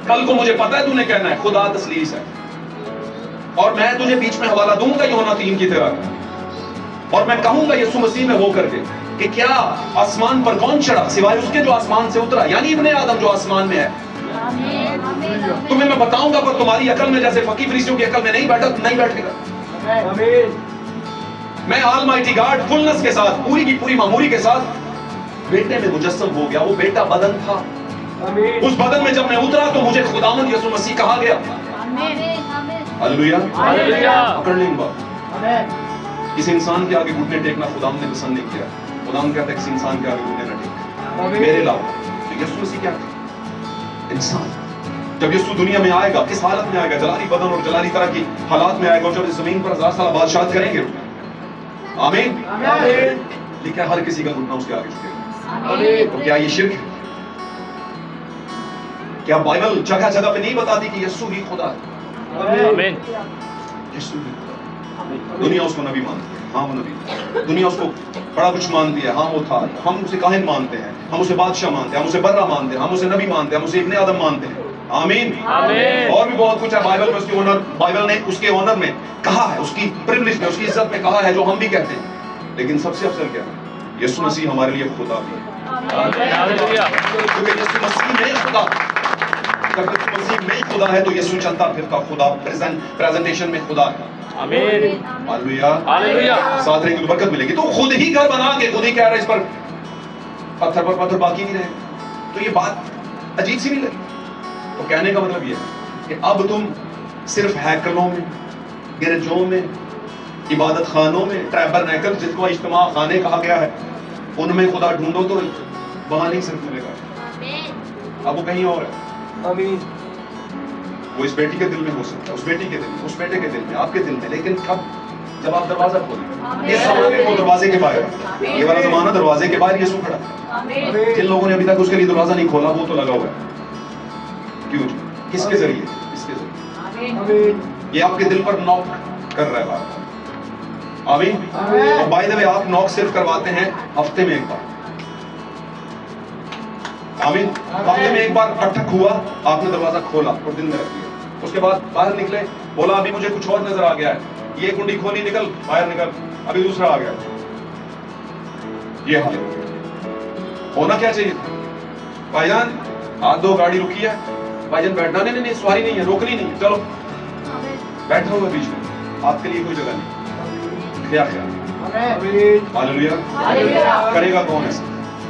कल को मुझे पता है तूने कहना है खुदा तस्लीस है, और मैं तुझे बीच में हवाला दूंगा यूहन्ना 3 की तरह, और मैं कहूंगा यीशु मसीह में वो करके कि क्या आसमान पर कौन चढ़ा सिवाय उसके जो आसमान से उतरा, यानी इब्ने आदम जो आसमान में है। तुम्हें मैं बताऊंगा, पर तुम्हारी अकल में जैसे फकीर फरीसियों की अकल में नहीं बैठेगा। मैं ऑलमाइटी गॉड फुलनेस के साथ, पूरी की पूरी मामूरी के साथ बेटे में मुजस्सम हो गया। वो बेटा बदन था, उस बदन में जब मैं उतरा तो मुझे खुदावंद यीशु मसीह कहा गया। हालेलुया। पकड़ लें बात। इस इंसान के आगे घुटने टेकना खुदावंद ने पसंद नहीं किया। खुदावंद कहता है किसी इंसान के आगे घुटने न टेक मेरे अलावा। तो यीशु मसीह क्या था? इंसान। जब यीशु दुनिया में आएगा किस हालत में आएगा? जलाली बदन और जलाली तरह की हालात में आएगा, और जब इस जमीन पर 1000 साल बादशाह करेंगे। आमीन। लेकिन हर किसी का घुटना उसके आगे झुकेगा। तो क्या ये शिर्क है? क्या बाइबल जगह जगह पे नहीं बताती कि यीशु ही खुदा है? आमीन। यीशु ही खुदा। दुनिया उसको नबी मानती है, हाँ वो नबी। दुनिया उसको बड़ा कुछ मानती है, हाँ वो था। हम उसे काहिन मानते हैं, हम उसे बादशाह मानते हैं, हम उसे बर्रा मानते हैं, हम उसे नबी मानते हैं, हम उसे इब्ने आदम मानते हैं। आमीन। और भी बहुत कुछ है बाइबल में, उसके ऑनर, बाइबल ने उसके ऑनर में कहा है, उसकी प्रिविलेज में, उसकी इज्जत में कहा है, जो हम भी कहते हैं। लेकिन सबसे अफसर क्या है? यीशु मसीह हमारे लिए खुदा भी है। क्योंकि यीशु मसीह में खुदा, जब यीशु मसीह में खुदा है तो यीशु चलता फिरता खुदा, प्रेजेंटेशन में खुदा है। आमीन। हालेलुया। हालेलुया। साथ रहेंगे तो बरकत मिलेगी। तो खुद ही घर बना के खुद ही कह रहा है इस पर पत्थर पर पत्थर बाकी नहीं रहे। तो ये बात अजीब सी नहीं लगी? तो कहने का मतलब ये है कि अब तुम सिर्फ हैकलों में, गिरजों में, इबादत खानों में, टैबरनेकल जिसको इज्तिमा खाने कहा गया है, उनमें खुदा ढूंढो तो वहां नहीं सिर्फ मिलेगा, अब वो कहीं और है। वो इस बेटी के दिल में हो सकता है, उस बेटी के दिल में, उस बेटे के दिल में, आपके दिल में, लेकिन कब? जब आप दरवाजा खोलें। इस जमाने को दरवाजे के बाहर, ये वाला जमाना दरवाजे के बाहर यीशु खड़ा है। जिन लोगों ने अभी तक उसके लिए दरवाजा नहीं खोला वो तो लगा हुआ है। क्यों? किसके जरिए? इसके जरिए। ये आपके दिल पर नॉक कर रहा है बार-बार। आमीन। और बाय द वे आप नॉक सिर्फ करवाते हैं हफ्ते में एक बार। आमीन। हफ्ते में एक बार अटक हुआ, आपने दरवाजा खोला और दिन में रख दिया, उसके बाद बाहर निकले, बोला अभी मुझे कुछ और नजर आ गया है, ये कुंडी खोली, निकल बाहर निकल, अभी दूसरा आ गया। ये हाल होना क्या चाहिए था? भाईजान हाथ दो, गाड़ी रुकी है, भाईजान बैठना, नहीं नहीं सवारी नहीं है, रोकनी नहीं है, चलो बैठा हुआ बीच में, आपके लिए कोई जगह नहीं। क्या ख्याल? हालेलुया। करेगा कौन ऐसा?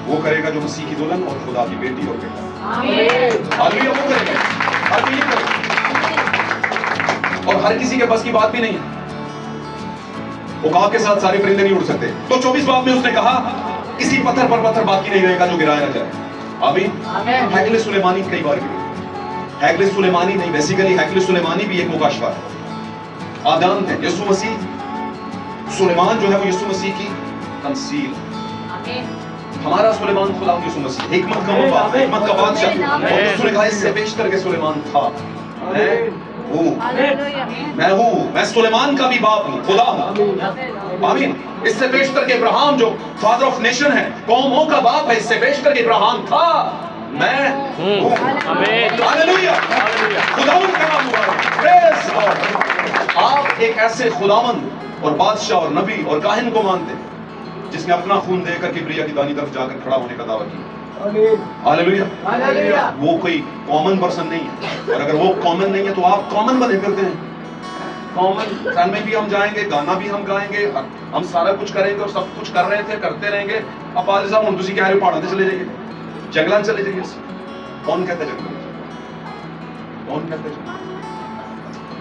वो करेगा जो मसीह की दुल्हन और खुदा की बेटी और बेटा। हालेलुया, वो करेगा, हर कोई करेगा, और हर किसी के बस की बात भी नहीं है। उकाब के साथ सारे परिंदे नहीं उड़ सकते, तो 24 बाब में उसने कहा किसी पत्थर पर पत्थर बाकी नहीं रहेगा जो गिराया जाए। आमीन। हैकले सुलेमानी कई बार गिरी। हैकले सुलेमानी नहीं, बेसिकली हैकले सुलेमानी भी एक मुकाशफा है। आप जानते हैं यीशु मसीह, सुलेमान जो है वो यीशु मसीह की तमसील। हमारा सुलेमान खुदा यीशु मसीह, हिकमत का बाप, हिकमत का बादशाह। और यीशु ने कहा इससे बेशतर के सुलेमान था। मैं हूँ, मैं सुलेमान का भी बाप हूँ, खुदा हूँ। आमीन। इससे बेशतर के इब्राहिम जो फादर ऑफ नेशन है, कौमों का बाप है, इससे बेशतर के इब्राहिम था, मैं हूँ। हालेलुया। खुदावंद का नाम हुआ। Praise God. आप एक ऐसे खुदावंद और बादशाह और नबी और काहिन को मानते हैं जिसने अपना खून देकर किब्रिया की दानी तरफ जाकर खड़ा होने का दावा किया। हालेलुया। वो कोई कॉमन पर्सन नहीं है, और अगर वो कॉमन नहीं है तो आप कॉमन बने फिरते हैं। कॉमन सन में भी हम जाएंगे, गाना भी हम गाएंगे, हम सारा कुछ करेंगे और सब कुछ कर रहे थे, करते रहेंगे। अब पादरी साहब हम तुसी कह रहे हो पहाड़ों से चले जाइए, जंगलां चले जाइए। कौन कहता है जंगल? कौन कहता है जंगल?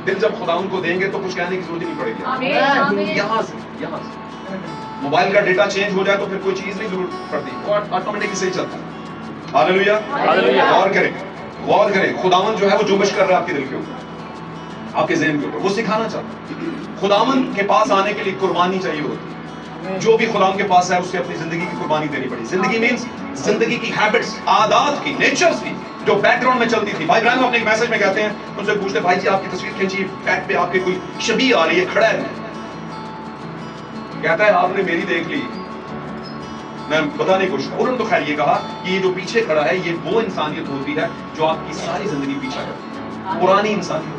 दिल जब खुदा उनको देंगे तो कुछ कहने की जरूरत ही नहीं पड़ेगी। यहाँ से मोबाइल का डेटा चेंज हो जाए तो फिर कोई चीज नहीं जरूरत पड़ती, वो ऑटोमेटिकली सही चलता है। हालेलुया। गौर करें, खुदावन जो है वो जुम्बिश कर रहा है आपके दिल के ऊपर, आपके ज़हन के ऊपर, वो सिखाना चाहता है। खुदावन के पास आने के लिए कुर्बानी चाहिए होती है। जो भी खुदावन के पास है उससे अपनी जिंदगी की कुर्बानी देनी पड़ी। जिंदगी मींस जिंदगी की हैबिट्स, आदत की, नेचर्स की, जो बैकग्राउंड में चलती थी। भाई ब्रायन अपने एक मैसेज में कहते हैं, उनसे पूछते भाई जी आपकी तस्वीर खींची, बैक पे आपके कोई शबीह आ रही है, खड़ा है, कहता है आपने मेरी देख ली, मैं बताने की कोशिश। उन्होंने तो खैर ये कहा कि ये जो पीछे खड़ा है ये वो इंसानियत होती है जो आपकी सारी जिंदगी पीछे है, पुरानी इंसानियत।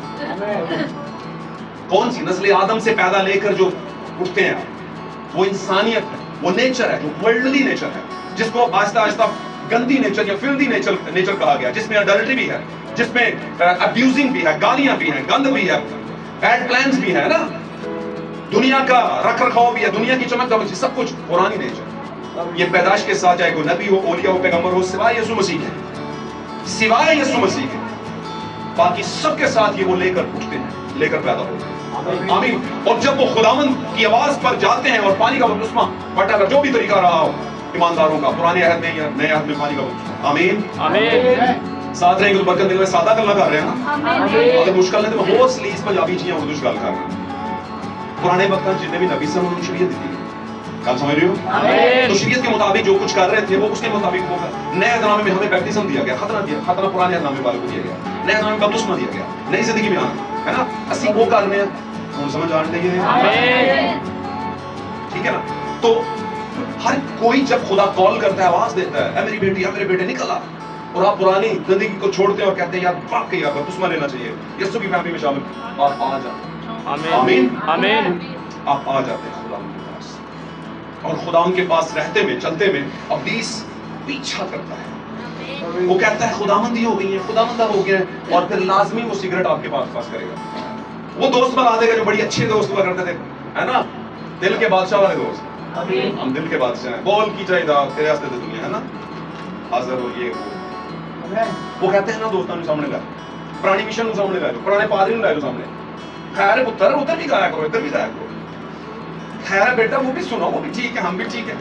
कौन सी? नस्ल आदम से पैदा लेकर जो उठते हैं वो इंसानियत है, वो नेचर है, जो वर्ल्डली नेचर है, जिसको आहिस्ता आहिस्ता गंदी नेचर या फिल्दी नेचर कहा गया, जिसमें अडल्ट्री भी है, जिसमें अब्यूजिंग भी है, गालियां भी हैं, गंद भी है, बैड प्लान्स भी है ना, दुनिया का रख रखाव भी है, दुनिया की चमक दमक, सब कुछ पुरानी नेचर। ये पैदाश के साथ चाहे कोई नबी हो, ओलिया हो, पैगंबर हो, सिवाय यीशु मसीह के, सिवाय यीशु मसीह के, बाकी सबके साथ ये वो लेकर उठते हैं, लेकर पैदा होते हैं। आमीन। और जब वो खुदावंद की आवाज पर जाते हैं और पानी का बपतिस्मा, वटाकर जो भी तरीका रहा हो ईमानदारों का, पुराने अहद में या नए अहद में पानी का बपतिस्मा। आमीन। आमीन। साथ रहेंगे तो बरकत मिले। सादा गल्ला कर रहे हैं ना, अगर मुश्किल नहीं तो बहुत स्लीज पंजाबी चीज़ें उर्दू गल कर रहे हैं। पुराने वक्त में जितने भी नबी से उन्होंने शरीयत दी थी, क्या समझ रहे हो? तो शरीयत के मुताबिक जो कुछ कर रहे थे वो उसके मुताबिक होगा। नए अहदनामे में हमें बैप्टिज्म दिया गया, खतना पुराने अहदनामे वालों को दिया गया, नए अहदनामे में बपतिस्मा दिया गया, नई जिंदगी में आना है ना, असी वो कर रहे हैं, हम समझ आ रहे हैं, ठीक है ना। तो हर कोई जब खुदा कॉल करता है, आवाज देता है, मेरी बेटी, मेरे बेटे निकल आ, और आप पुरानी जिंदगी को छोड़ते हैं और कहते हैं यार वाकई यार बपतिस्मा लेना चाहिए, यीशु की फैमिली में शामिल, आप आ जाते हैं। आमीन। आमीन। आप आ जाते हैं खुदा के पास, और खुदा उनके पास रहते में, चलते में इब्लीस पीछा करता है। वो कहता है खुदामंदी हो गई है, खुदामंदा हो गया है, और फिर लाजमी वो सिगरेट आपके पास करेगा। वो दोस्त बना देगा जो बड़ी अच्छे दोस्त हुआ करते थे, है ना, दिल के बादशाह वाले दोस्त। हम दिल के बादशाह हैं, बोल की चाहिए तेरे वास्ते तो दुनिया है ना, हाजिर हो ये वो कहते हैं ना दोस्तों ने सामने लाए, पुरानी मिशन को सामने लाए, पुराने पादरी ने लाए सामने, खैर पुत्र उधर भी गाया करो, इधर भी गाया करो, خیر ہے بیٹا, وہ بھی سنو, وہ بھی ٹھیک ہے, ہم بھی ٹھیک ہے.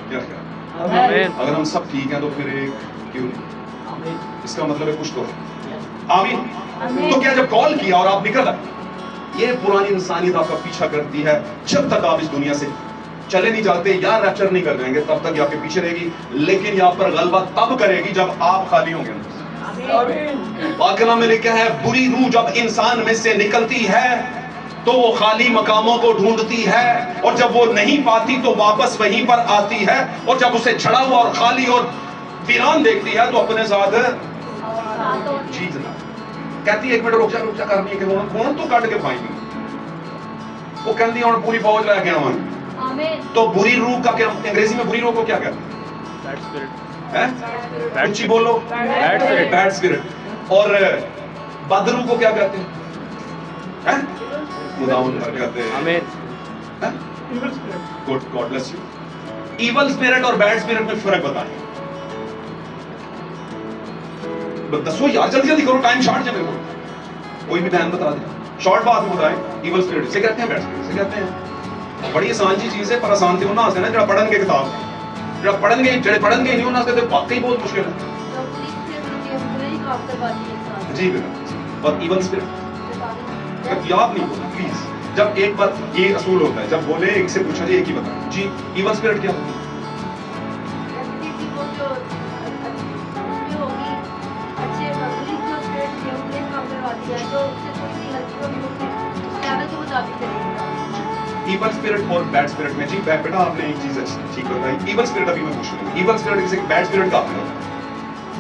کیا خیال؟ آمین. اگر ہم سب ٹھیک ہیں تو پھر ایک کیوں نہیں؟ اس کا مطلب ہے کچھ تو ہے. آمین. تو کیا جب کال کیا اور آپ نکل آئے, یہ پرانی انسانیت آپ کا پیچھا کرتی ہے جب تک آپ اس دنیا سے چلے نہیں جاتے یا ریپچر نہیں کر جائیں گے, تب تک یہ آپ کے پیچھے رہے گی, لیکن یہ آپ پر غلبہ تب کرے گی جب آپ خالی ہوں گے. پاک کلام میں لکھا ہے بری روح جب انسان میں سے نکلتی ہے تو وہ خالی مقاموں کو ڈھونڈتی ہے, اور جب وہ نہیں پاتی تو واپس وہیں پر آتی ہے, اور جب اسے چھڑا ہوا اور خالی اور ویران دیکھتی ہے تو اپنے ساتھ جیتنا کہتی ہے. ایک منٹ رک جا کرنی ہے کہ کون تو کٹ کے پائیں گے, وہ کہتی ہے اور پوری فوج لے کے آؤں. تو بری روح کا کیا انگریزی میں بری روح کو کیا کہتے ہیں؟ Bad spirit. ہیں اونچی بولو, بیڈ اسپرٹ. اور بد روح کو کیا کہتے ہیں؟ خداوند پر کہتے ہیں آمین. Good, God bless you. Evil spirit اور بیڈ اسپرٹ میں فرق بتائیں. دسو یار, جلدی جلدی کرو, ٹائم شارٹ جائے. کوئی بھی بہن بتا دیں, شارٹ بات میں بتائیں. ایول اسپرٹ سے کہتے ہیں, بیڈ اسپرٹ سے کہتے ہیں. بڑی آسان سی چیز ہے, پر آسان تھی ہونا آسان ہے جڑا پڑھن کے کتاب, جڑا پڑھن گے جڑے پڑھن گے نہیں ہونا سے واقعی بہت مشکل ہے. جی بیٹا. اور ایول اسپرٹ یاد نہیں ہوتا پلیز. جب ایک بار یہ اصول ہوتا ہے, جب بولے ایک سے پوچھا جائے ایک ہی بتائیں. جی ایول اسپرٹ کیا ہوتا ہے؟ ایول اسپرٹ اور بیڈ اسپرٹ میں, جی بیٹا آپ نے ایک چیز ٹھیک بتائی. ایول اسپرٹ ابھی میں پوچھ رہا ہوں, ایول اسپرٹ کسی بیڈ اسپرٹ کا ہوتا ہے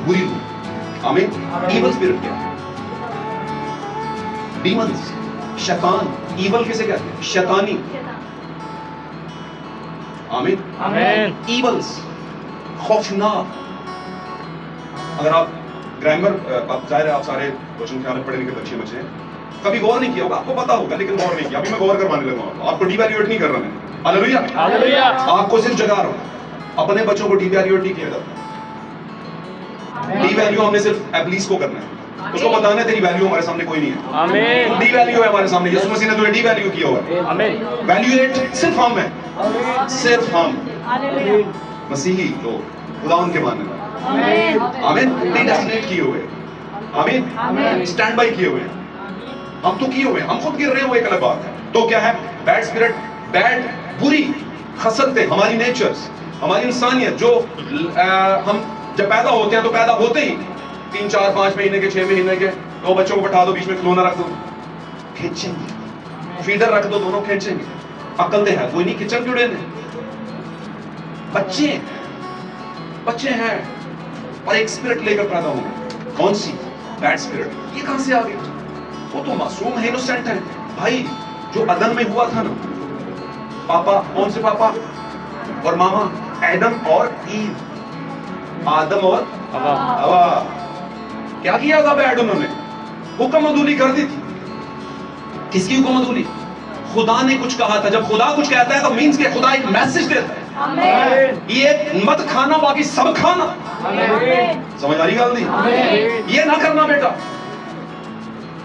بری روح. آمین. ایول اسپرٹ کیا ہے؟ ڈیمنز, شیطان. ایول کسے کہتے ہیں؟ شیطانی. آمین. آمین. ایولز خوفناک. اگر آپ گرامر, ظاہر ہے آپ سارے کوشچن خیال میں پڑھے لکھے بچے ہیں, کبھی غور نہیں کیا ہوگا, آپ کو پتا ہوگا لیکن غور نہیں کیا. ابھی میں غور کروانے لگا ہوں, آپ کو ڈی ویلیویٹ نہیں کر رہا میں. ہاللیلویا. ہاللیلویا. آپ کو صرف جگا رہا ہوں. اپنے بچوں کو ڈی ویلیویٹ نہیں کیا جاتا. ڈی ویلیو ہم نے صرف ابلیس کو کرنا ہے, اس کو بتانا ہے تیری ویلیو ہمارے سامنے کوئی نہیں ہے. آمین. ڈی ویلیو ہے ہمارے سامنے, یسوع مسیح نے تجھے ڈی ویلیو کیا ہوا ہے. آمین. ویلیویٹ صرف ہم ہیں, صرف ہم مسیحی لوگ, خدا ان کے ماننے والے. آمین. ڈیسٹینیٹ کیے ہوئے. آمین. اسٹینڈ بائی کیے ہوئے ہیں. ہم تو کیے ہوئے ہیں, ہم خود گر رہے ہیں وہ ایک الگ بات ہے. تو کیا ہے بیڈ اسپرٹ؟ بیڈ بری خصلتیں, ہماری نیچرز, ہماری انسانیت جو ہم جب پیدا ہوتے ہیں تو پیدا ہوتے ہی 3 4 5 مہینے کے 6 مہینے کے 2 بچوں کو بٹھا دو, بیچ میں کھلونا رکھ دو, کھینچیں گے. فیڈر رکھ دو, دونوں کھینچیں گے. عقل دے ہے کوئی نہیں, کچن جڑے نے بچے ہیں اور ایک اسپرٹ لے کر پیدا ہوں گے. کون سی؟ Bed spirit. یہ کہاں سے آ گئی؟ وہ تو معصوم ہے, انوسینٹ ہے بھائی. جو عدن میں ہوا تھا نا, پاپا, کون سے پاپا اور ماما؟ ایڈم اور ایو, آدم اور ہوا. کیا کیا تھا بیڈ؟ انہوں نے حکم عدولی کر دی تھی. کس کی حکم عدولی؟ خدا نے کچھ کہا تھا. جب خدا کچھ کہتا ہے تو مینس کہ خدا ایک میسج دیتا ہے, یہ مت کھانا باقی سب کھانا. سمجھ آ رہی گل نہیں؟ یہ نہ کرنا بیٹا.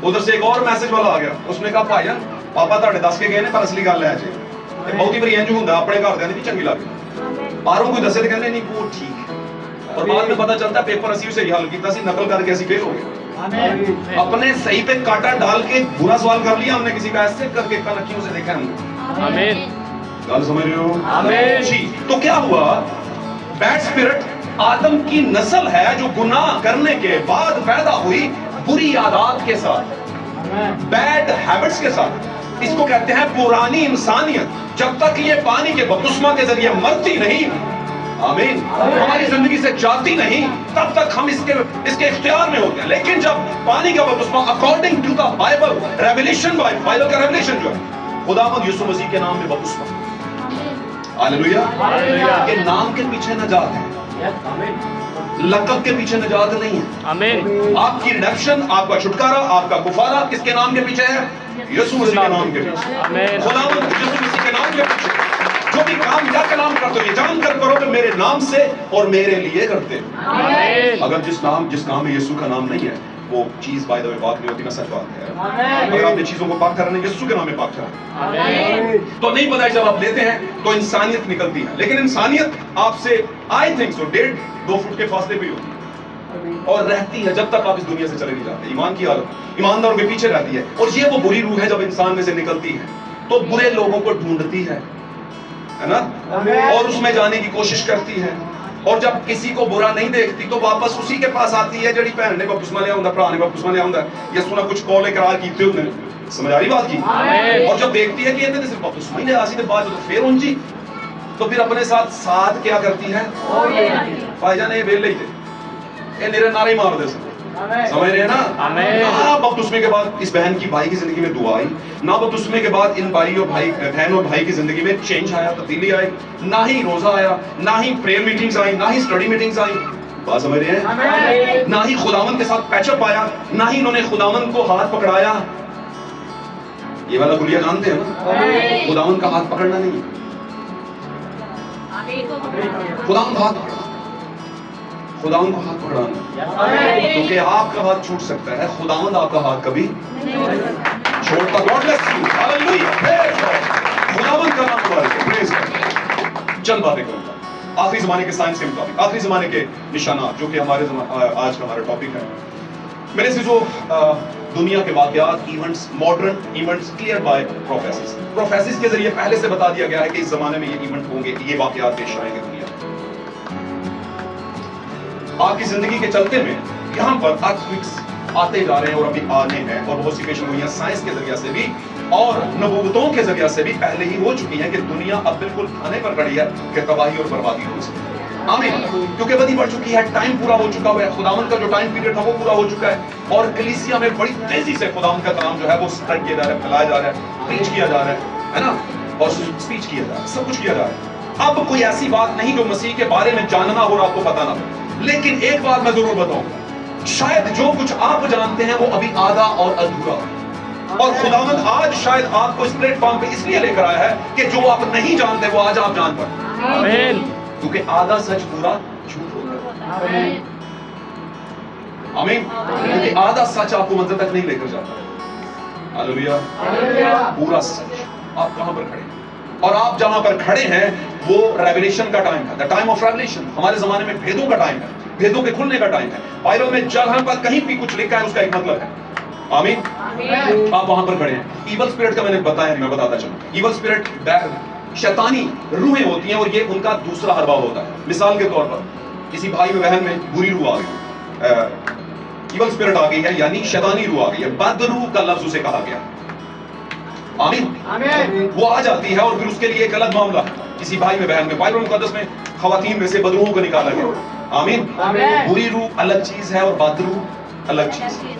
ادھر سے ایک اور میسج والا آ گیا, اس نے کہا بھائی جان پاپا تھوڑے دس کے گئے نے, پر اصلی گل ہے جی بہت ہی بڑی انج ہوندا اپنے گھر دے نہیں چنگی لگتی. باہروں کوئی دسے تو کہندے نہیں وہ ٹھیک ہے, اور بعد میں پتہ چلتا ہے پیپر اسی سے حل کیتا سی, نقل کر کے اسی فیل ہو گئے. اپنے صحیح پہ کاٹا ڈال کے برا سوال کر لیا ہم نے, کسی کا ایسے کر کے کنکھیوں سے دیکھا ہم نے. آمین. گل سمجھ رہے ہو؟ آمین. جی. تو کیا ہوا؟ بیڈ اسپرٹ آدم کی نسل ہے جو گناہ کرنے کے بعد پیدا ہوئی بری عادات کے ساتھ, بیڈ ہیبٹس کے ساتھ. اس کو کہتے ہیں پرانی انسانیت. جب تک یہ پانی کے بپتسمہ کے ذریعے مرتی نہیں, آمین, ہماری زندگی سے جاتی نہیں, تب تک ہم اس کے اختیار میں ہوتے ہیں. لیکن جب پانی کا بپتسمہ according to the Bible, revelation, Bible کا ریویلیشن جو ہے خداوند یسوع مسیح کے نام میں بپتسمہ. ہاللیلویا. یہ نام کے پیچھے نجات ہے, لقب کے پیچھے نجات نہیں ہے. آمین. آپ کی ریڈیمپشن, آپ کا چھٹکارا, آپ کا کفارہ کس کے نام کے پیچھے ہے؟ یسوع مسیح کے نام کے پیچھے. آمین. خداوند یسوع مسیح کے نام کے پیچھے. جو بھی کام یا کلام کرتے ہو یہ جان کر کرو کہ میرے نام سے اور میرے لیے کرتے. آمین. اگر جس نام میں یسوع کا نام نہیں ہے वो चीज बाय द वे पाक नहीं होती ना, सच बात है। अगर आपने चीजों को पाक ठहराने यीशु के नाम में पाक ठहराना तो नहीं पता है, जब आप लेते हैं तो इंसानियत निकलती है, लेकिन इंसानियत आपसे आई थिंक सो 1.5-2 फुट के फासले पे होती है और रहती है जब तक आप इस दुनिया से चले नहीं जाते। ईमान की हालत ईमानदारों के पीछे रहती है, और ये वो बुरी रूह है जब इंसान में से निकलती है तो बुरे लोगों को ढूंढती है ना, और उसमें जाने की कोशिश करती है, और जब किसी को बुरा नहीं देखती तो वापस उसी के पास आती है जड़ी भैन ने बपतिस्मा लिया हुंदा, भरा ने बपतिस्मा लिया हुंदा, यसू ने कुछ कॉल इकरार कीते हुंदे ने, समझ आ रही बात की। और जब देखती है कि ये तो सिर्फ बपतिस्मा ही लिया सी ते बाद तो फिर उंजी, तो फिर अपने साथ साथ क्या करती है, भाईजान ये वेले ही थे, ये निरे नारे मार दे, समझ रहे हैं ना। ना बपतिस्मे के बाद इस बहन की भाई की जिंदगी में दुआ आई, ना बपतिस्मे के बाद इन भाई और भाई बहन और भाई की जिंदगी में चेंज आया, तब्दीली आई, ना ही रोजा आया, ना ही प्रेयर मीटिंग्स आई, ना ही स्टडी मीटिंग्स आई, बात समझ रहे हैं, ना ही खुदावन के साथ पैचअप आया, ना ही इन्होंने खुदावन को हाथ पकड़ाया। ये वाला गुलिया जानते हैं ना, खुदावन का हाथ पकड़ना नहीं, खुदावन का हाथ पकड़ना, खुदावंद का हाथ पकड़ाना, क्योंकि आपका हाथ छूट सकता है, खुदावंद आपका हाथ कभी छोड़ता। God bless you, hallelujah, praise God, खुदावंद का नाम मुबारक हो, प्रेज गॉड। चंद बातें करूंगा आखिरी जमाने के साइंस के मुताबिक, आखिरी जमाने के निशानात, जो कि हमारे आज का हमारा टॉपिक है। मेरे से जो दुनिया के वाकयात, events, modern events clear by prophecies, prophecies के जरिए पहले से बता दिया गया है कि इस जमाने में ये इवेंट होंगे, ये वाकयात पेश आएंगे दुनिया। आपकी जिंदगी के चलते में यहाँ पर अर्थक्वेक्स आते जा रहे हैं और अभी आने हैं, और बहुत सी पेशन गोइयां साइंस के जरिए से भी और नबूवतों के जरिए से भी पहले ही हो चुकी हैं कि दुनिया अब बिल्कुल खाने पर खड़ी है कि तबाही और बर्बादी हो सके। आमीन, क्योंकि बदी बढ़ चुकी है, टाइम पूरा हो चुका है, खुदावंद का जो टाइम पीरियड था वो पूरा हो चुका है, और कलीसिया में बड़ी तेजी से खुदावंद का कलाम जो है वो स्प्रेड किया जा रहा है, फैलाया जा रहा है, प्रीच किया जा रहा है ना, और स्पीच किया जा रहा है, सब कुछ किया जा रहा है। अब कोई ऐसी बात नहीं जो मसीह के बारे में जानना हो और आपको पता ना हो, लेकिन एक बात मैं जरूर बताऊंगा, शायद जो कुछ आप जानते हैं वो अभी आधा और अधूरा, और खुदावंद आज शायद आपको इस प्लेटफॉर्म पे इसलिए लेकर आया है कि जो आप नहीं जानते वो आज आप जान पाए। आमीन, क्योंकि आधा सच पूरा झूठ होता है। आमीन, क्योंकि आधा सच आपको मंजिल तक नहीं लेकर जाता। हालेलुया, पूरा सच। आप कहां पर खड़े हैं, और आप जहां पर खड़े हैं वो रेवलेशन का टाइम है, द टाइम ऑफ रेवलेशन। हमारे जमाने में भेदों का टाइम है, भेदों के खुलने का टाइम है। बाइबल में जहां पर कहीं भी कुछ लिखा है उसका एक मतलब है। आमीन, आप वहां पर खड़े हैं। इवल स्पिरिट का मैंने बताया, मैं बताता चलूं। इवल स्पिरिट शैतानी रूहें होती हैं, और ये उनका दूसरा हरबा होता है। मिसाल के तौर पर किसी भाई में बहन में बुरी रूह आ गई, इवल स्पिरिट आ गई है, यानी शैतानी रूह आ गई है, बदरूह का लफ्ज उसे कहा गया। आमीन, वो आ जाती है, और फिर उसके लिए एक अलग मामला है। किसी भाई में बहन में, बाइबल मुकद्दस में खवातीन में से बदरूहों को निकाला गया। आमीन, बुरी रूह अलग चीज है और बदरूह अलग चीज है।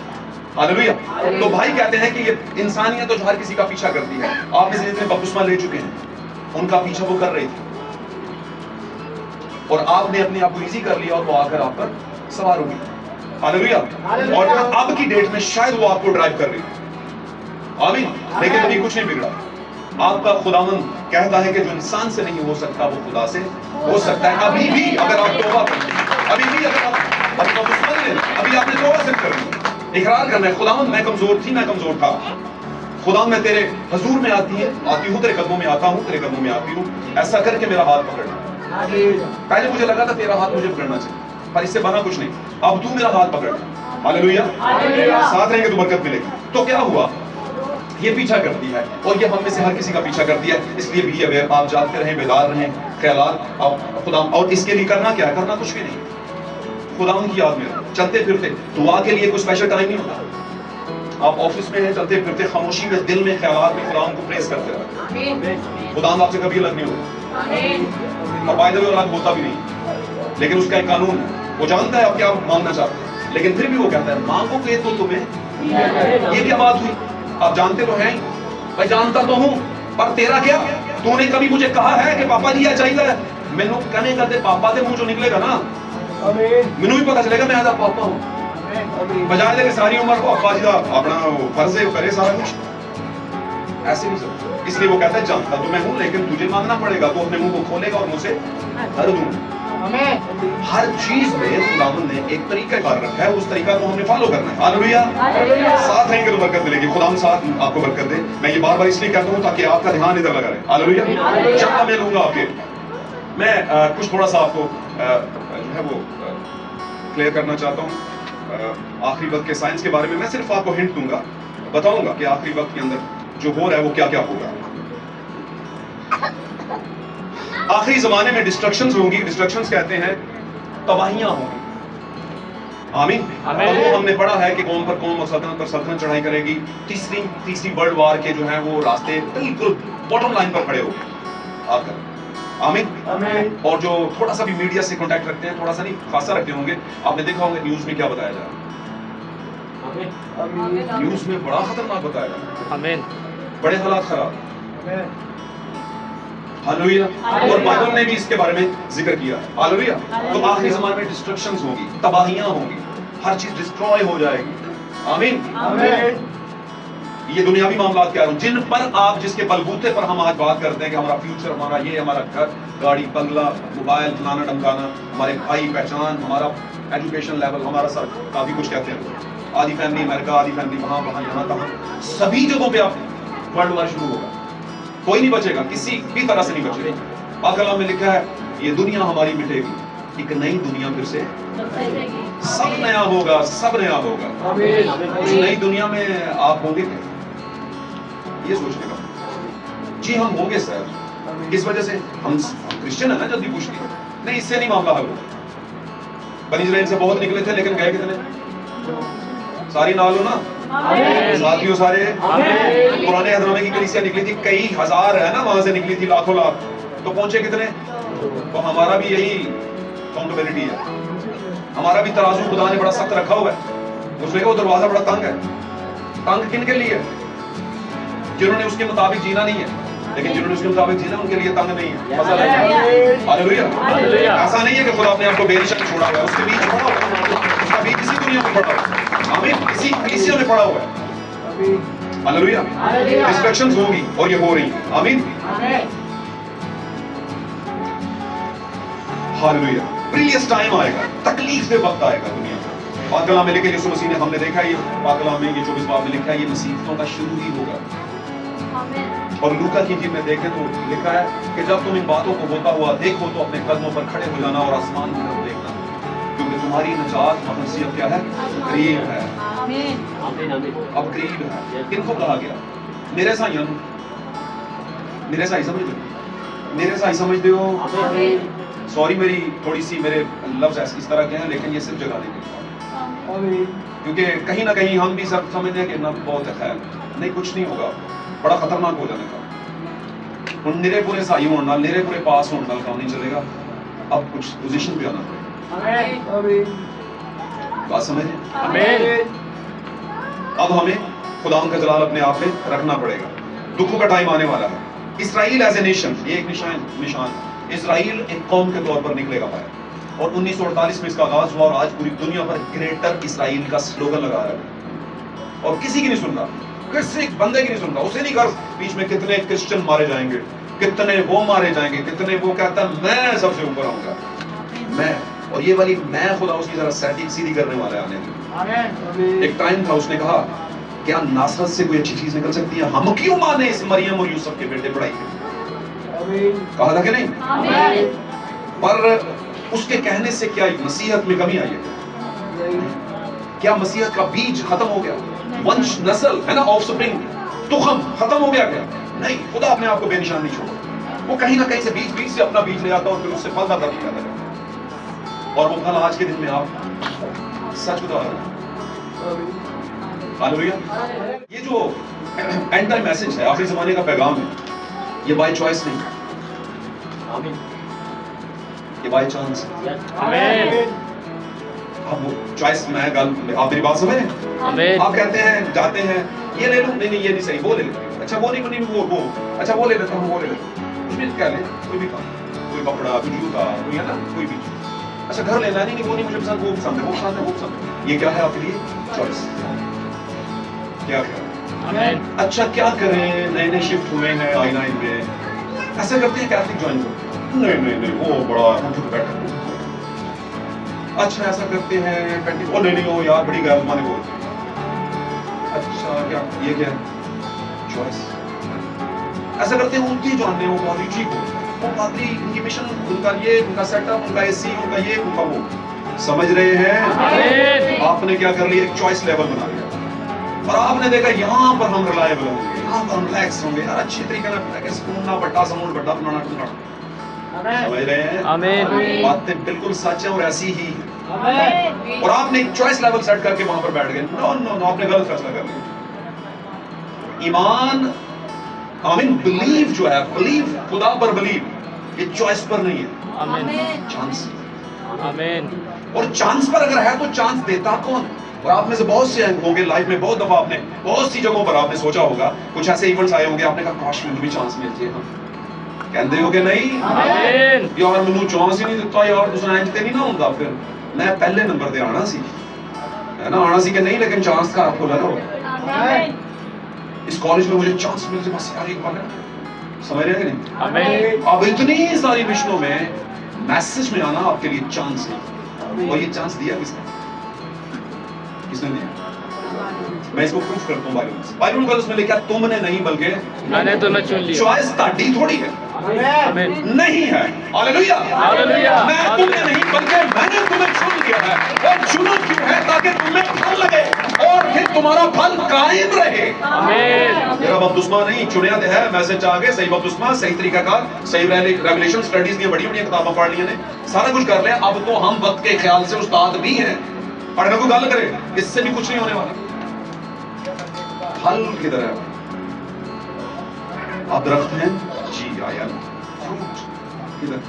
हालेलुया। तो भाई कहते हैं कि ये इंसानियत तो जो हर किसी का पीछा करती है, आप में से जितने बपतिस्मा ले चुके हैं उनका पीछा वो कर रही थी, और आपने अपने आप को इजी कर लिया और वो आकर आप पर सवार हो गई। हालेलुया। और अब की डेट में शायद वो आपको ड्राइव कर रही है। आमीन, लेकिन अभी कुछ नहीं बिगड़ा। आपका खुदावंद कहता है कि जो इंसान से नहीं हो सकता वो खुदा से हो सकता है। अभी भी अगर आप तौबा करें, अभी भी अगर आप अभी आपने तौबा सिर्फ करनी है, इकरार करना है, खुदावंद मैं कमजोर थी, मैं कमजोर था, खुदावंद मैं तेरे हुजूर में आती हूँ, तेरे कदमों में आता हूँ, तेरे कदमों में आती हूँ, ऐसा करके मेरा हाथ पकड़ना। पहले मुझे लगा था तेरा हाथ मुझे पकड़ना चाहिए, पर इससे बना कुछ नहीं, अब तू मेरा हाथ पकड़। हालेलुया, साथ रहेंगे तो बरकत मिलेगी। तो क्या हुआ, ये पीछा करती है, और ये हम में से हर किसी का पीछा करती है। इसलिए भी अवेयर, आप जागते रहें, बेदार रहें, ख्यालात आप खुदा, और इसके लिए करना क्या है, करना कुछ भी नहीं, खुदा की याद में चलते फिरते। दुआ के लिए कोई स्पेशल टाइम नहीं होता। आप ऑफिस में हैं, चलते फिरते खामोशी में, दिल में, ख्यालात में खुदा को प्रेस करते रहे। खुदा आपसे कभी अलग नहीं होगा, और बाय द वे अलग होता भी नहीं, लेकिन उसका एक कानून है, वो जानता है आप क्या मांगना चाहते हैं, लेकिन फिर भी वो कहता है मांगोगे तो तुम्हें। ये क्या बात हुई, आप जानते तो हैं, मैं जानता तो हूं, पर तेरा क्या, तूने कभी मुझे कहा है कि पापा जी यह चाहिए, मैनू कहने का ते पापा के मुंह जो निकलेगा ना, मैनू भी पता चलेगा मैं आधा पापा हूं। बजाय दे सारी उम्र को अब्बा जी का अपना फर्ज है करे सारा कुछ, ऐसे नहीं सकता। इसलिए वो कहता है जानता तो मैं हूं, लेकिन तुझे मांगना पड़ेगा। तो अपने मुंह को खोलेगा और मुझसे भर दूंगा। ہر چیز میں خداوند نے ایک طریقہ کار رکھا ہے, اس طریقہ کو ہم نے فالو کرنا ہے. ہاللویہ. ساتھ رہیں گے تو برکت ملے گی. خدا ساتھ آپ کو برکت دے. میں یہ بار بار اس لیے کہتا ہوں تاکہ آپ کا دھیان ادھر لگا رہے. ہاللویہ. جب میں لوں گا آپ کے, میں کچھ تھوڑا سا آپ کو جو ہے وہ کلیئر کرنا چاہتا ہوں. آخری وقت کے سائنس کے بارے میں صرف آپ کو ہنٹ دوں گا, بتاؤں گا کہ آخری وقت کے اندر جو ہو رہا ہے وہ کیا کیا ہوگا. آخری زمانے میں ڈسٹرکشنز ہوں گی. ڈسٹرکشنز کہتے ہیں تباہیاں ہوں گی. آمین. اور وہ ہم نے پڑھا ہے کہ قوم پر قوم اور سلطنت پر سلطنت چڑھائی کرے گی. تیسری ورلڈ وار کے جو ہیں وہ راستے بالکل باٹم لائن پر کھڑے ہو گئے آ کر. آمین. اور جو تھوڑا سا بھی میڈیا سے کانٹیکٹ رکھتے ہیں, تھوڑا سا نہیں خاصا رکھتے ہوں گے, آپ نے دیکھا ہوگا نیوز میں کیا بتایا جا رہا ہے. نیوز میں بڑا خطرناک بتایا جا رہا ہے. بڑے حالات خراب. ہاللویہ. اور بائبل نے بھی اس کے بارے میں ذکر کیا. ہاللویہ. تو آخری زمانے میں ڈسٹرکشنز ہوں گی, تباہیاں ہوں گی, ہر چیز ڈسٹروائے ہو جائے گی. آمین. یہ دنیاوی معاملات کہہ رہا ہوں جن پر آپ, جس کے بلبوتے پر ہم آج بات کرتے ہیں کہ ہمارا فیوچر, ہمارا یہ, ہمارا گھر, گاڑی, بنگلہ, موبائل, فلانا ڈمکانا, ہمارے بھائی, پہچان, ہمارا ایجوکیشن لیول, ہمارا سر, کافی کچھ کہتے ہیں. آدھی فیملی امریکہ, آدھی فیملی وہاں وہاں یہاں تہاں, سبھی جگہوں پہ آپ ورلڈ وار شروع ہوگا. کوئی نہیں بچے گا, کسی بھی طرح سے نہیں بچے گا. پاک کلام میں لکھا ہے یہ دنیا ہماری مٹے گی, ایک نئی دنیا پھر سے, سب نیا ہوگا, سب نیا ہوگا. اس نئی دنیا میں آپ ہوں گے کیا, یہ سوچنے کا. جی ہم ہوں گے سر. اس وجہ سے ہم کرسچن ہیں نا, جلدی پوچھ لیے نہیں, اس سے نہیں معاملہ حل ہوگا. بنی اسرائیل سے بہت نکلے تھے لیکن گئے کتنے, ساری نال ہو نا ساتھیوں سارے. پرانے حضرامے کی کلیسیا نکلی تھی, کئی ہزار ہے نا, وہاں سے نکلی تھی, لاکھوں لاکھ, تو پہنچے کتنے. تو ہمارا بھی یہی اکاؤنٹیبلٹی ہے, ہمارا بھی ترازو خدا نے بڑا سخت رکھا ہوا ہے. اس میں وہ دروازہ بڑا تنگ ہے. تنگ کن کے لیے, جنہوں نے اس کے مطابق جینا نہیں ہے, لیکن جنہوں نے اس کے مطابق جینا ان کے لیے تنگ نہیں ہے. ہاللویہ. ایسا نہیں ہے کہ خدا اپنے آپ کو بے نشان چھوڑا ہوا ہے, اس کے بیچ پڑا ہوا ہے, اس کا بیچ کسی دنیا میں پڑا ہوا ہے. آمین. کسی کلیسیا میں پڑا ہوا ہے. ہاللویہ. ڈسٹرکشنز ہوں گی اور یہ ہو رہی ہیں. آمین. ہاللویہ. پریلیس ٹائم آئے گا, تکلیف سے وقت آئے گا دنیا میں. پاک کلام میں لکھا یسوع مسیح نے, ہم نے دیکھا یہ پاک کلام میں, یہ 24 باب میں لکھا ہے یہ مصیبتوں کا شروع ہی ہوگا. اور لوکا کی انجیل میں دیکھیں تو لکھا ہے کہ جب تم ان باتوں کو ہوتا ہوا دیکھو تو اپنے قدموں پر کھڑے ہو جانا اور آسمان کی طرف دیکھنا, کیونکہ تمہاری نجات مسیح کیا ہے, قریب ہے. اب قریب ہے. کن کو کہا گیا, میرے سائیاں, میرے سائی سمجھ دو, میرے سائی سمجھ دو. سوری میری تھوڑی سی میرے لفظ اس طرح کے ہیں, لیکن یہ صرف جگہ دے گے, کیونکہ کہیں نہ کہیں ہم بھی سب سمجھتے ہیں کہ نہ بہت ہے, خیر نہیں, کچھ نہیں ہوگا, بڑا خطرناک ہو جانے کا. ان میرے پورے سائی ہونا, میرے پورے پاس ہونا کام نہیں چلے گا. اب کچھ پوزیشن پہ آنا پڑے گا. بات سمجھیں. اب ہمیں خدا کا جلال اپنے آپ میں رکھنا پڑے گا. دکھوں کا ٹائم آنے والا ہے. اسرائیل ایز اے نیشن, یہ ایک نشان, اسرائیل ایک قوم کے طور پر نکلے گا باہر. اور 1948 میں اس کا آغاز ہوا, اور آج پوری دنیا پر گریٹر اسرائیل کا سلوگن لگا رہا ہے, اور کسی کی نہیں سن رہا, کسی بندے کی نہیں سن رہا. اسے نہیں کر بیچ میں کتنے کرسچن مارے جائیں گے, کتنے وہ مارے جائیں گے, کتنے وہ کہتا ہے میں سب سے اوپر آؤں گا, میں. اور یہ والی میں خدا اس کی ذرا سیٹنگ سیدھی کرنے والا ہے آنے کی. ایک ٹائم تھا, اس نے کہا کیا ناصرت سے کوئی اچھی چیز نکل سکتی ہے, ہم کیوں مانے اس مریم اور یوسف کے بیٹے پڑھائی کے, کہا تھا کہ نہیں. پر اس کے کہنے سے کیا مسیحت میں کمی آئی ہے, کیا مسیحت کا بیج ختم ہو گیا, ونش نسل ہے نا, آف سپرنگ, تخم ختم ہو گیا کیا؟ نہیں. خدا اپنے آپ کو بے نشان نہیں چھوڑا, وہ کہیں نہ کہیں سے بیج سے اپنا بیج لے آتا اور پھر اس سے پھل پیدا کرتا ہے, اور وہ پھل آج کے دن میں آپ سچ بتا رہے ہیں. ہاللویہ. یہ جو اینڈ ٹائم میسج ہے, آخری زمانے کا پیغام ہے, یہ بائی چوائس نہیں, یہ بائی چانس ہے. اب وہ چوائس میں آپ میری بات سمجھ رہے ہیں. آپ کہتے ہیں جاتے ہیں یہ لے لوں, نہیں یہ نہیں صحیح, وہ لے لیں, اچھا وہ نہیں وہ اچھا وہ لے لیتا ہوں, وہ لے لیتا ہوں, کچھ بھی کہہ لیں, کوئی بھی کام, کوئی کپڑا, کوئی جوتا, کوئی ہے نا, کوئی بھی. اچھا گھر لینا نہیں, وہ نہیں مجھے پسند, وہ پسند ہے, وہ پسند ہے, وہ پسند ہے. یہ کیا ہے آپ کے لیے چوائس, کیا ہے. اچھا کیا کریں, نئے نئے شفٹ ہوئے ہیں I9 میں, ایسا کرتے ہیں کیتھولک جوائن کرتے ہیں, نہیں وہ بڑا بیٹھا अच्छा ऐसा करते हैं ओ नहीं हो यार बड़ी गैर माने बोल अच्छा क्या ये क्या चॉइस ऐसा करते हैं उनकी जो आने वो पादरी ठीक हो वो पादरी उनकी मिशन उनका ये उनका सेटअप उनका एसी उनका ये उनका वो समझ रहे हैं आपने क्या कर लिया एक चॉइस लेवल बना लिया और आपने देखा यहाँ पर हम रिलायबल होंगे यहाँ पर हम रिलैक्स होंगे यार अच्छी तरीके से सुनना बट्टा समूह बट्टा बनाना टूटना समझ रहे हैं बातें बिल्कुल सच है और ऐसी ही है और आपने एक चॉइस लेवल सेट करके वहां पर बैठ गए नो नो नो आपने गलत फैसला कर लिया ईमान आमीन बिलीव जो है बिलीव खुदा पर बिलीव ये चॉइस पर नहीं है चांस आमीन और चांस पर अगर है तो चांस देता कौन और आप में से बहुत से होंगे लाइफ में बहुत दफा आपने बहुत सी जगहों पर आपने सोचा होगा कुछ ऐसे इवेंट्स आए होंगे आपने कहा काश मुझे भी चांस मिल जाए कहते हो कि नहीं यार मैनू चांस ही नहीं दिता यार तुम इंज ते नहीं ना होंदा फिर मैं पहले नंबर ते आना सी है ना आना सी कि नहीं लेकिन चांस का आपको लगा होगा इस कॉलेज में मुझे चांस मिल जाए बस यार एक बार समझ रहे हैं कि नहीं अब इतनी सारी मिशनों में मैसेज में आना आपके लिए चांस है और ये चांस दिया किसने किसने दिया मैं इसको प्रूफ करता हूँ बाइबल का उसमें लिखा तुमने नहीं बल्कि मैंने तुम्हें चुन लिया चॉइस ताड़ी थोड़ी है आमीन नहीं है हालेलुया हालेलुया मैं तुमने नहीं बल्कि मैंने तुम्हें चुन लिया है और चुना क्यों है ताकि तुम्हें फल लगे और फिर तुम्हारा फल कायम रहे आमीन मेरा बपतिस्मा नहीं चुनिया दे है मैसेज आ गए सही बपतिस्मा सही तरीका कार सही रेवलेशन स्टडीज की बड़ी बड़ी किताबें पढ़ ली ने सारा कुछ कर लिया अब तो हम वक्त के ख्याल से उस्ताद भी हैं पढ़ने को गल करे इससे भी कुछ नहीं होने वाला फल किधर है आप दरख्त हैं जी आया फ्रूट किधर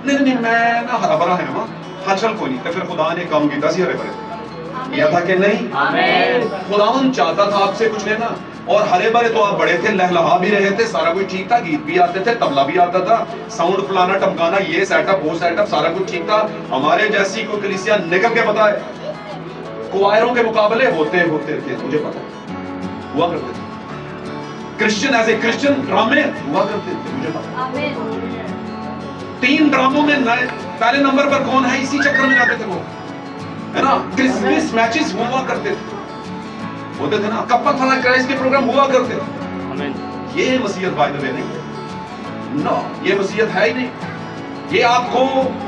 नहीं मैं ना हरा भरा है ना हाँ चल कोई नहीं तो फिर खुदा ने काम किया सी हरे भरे या था कि नहीं आमीन खुदावन चाहता था आपसे कुछ लेना और हरे भरे तो आप बड़े थे लहलहा भी रहे थे सारा कुछ ठीक था गीत भी आते थे तबला भी आता था साउंड फलाना टमकाना ये सेटअप वो सेटअप सारा कुछ ठीक था हमारे जैसी कोई कलीसिया निकल के बताए क्वायरों के मुकाबले होते थे मुझे पता हुआ करते थे क्रिश्चियन एज ए क्रिश्चियन ड्रामे हुआ करते थे मुझे पता 3 ड्रामों में नए पहले नंबर पर कौन है इसी चक्कर में जाते थे वो है ना क्रिसमस मैचेस हुआ करते थे होते थे ना कपल फला क्राइस्ट के प्रोग्राम हुआ करते थे आमीन ये मसीहत बाय द वे नहीं नो ये मसीहत है ही नहीं ये आपको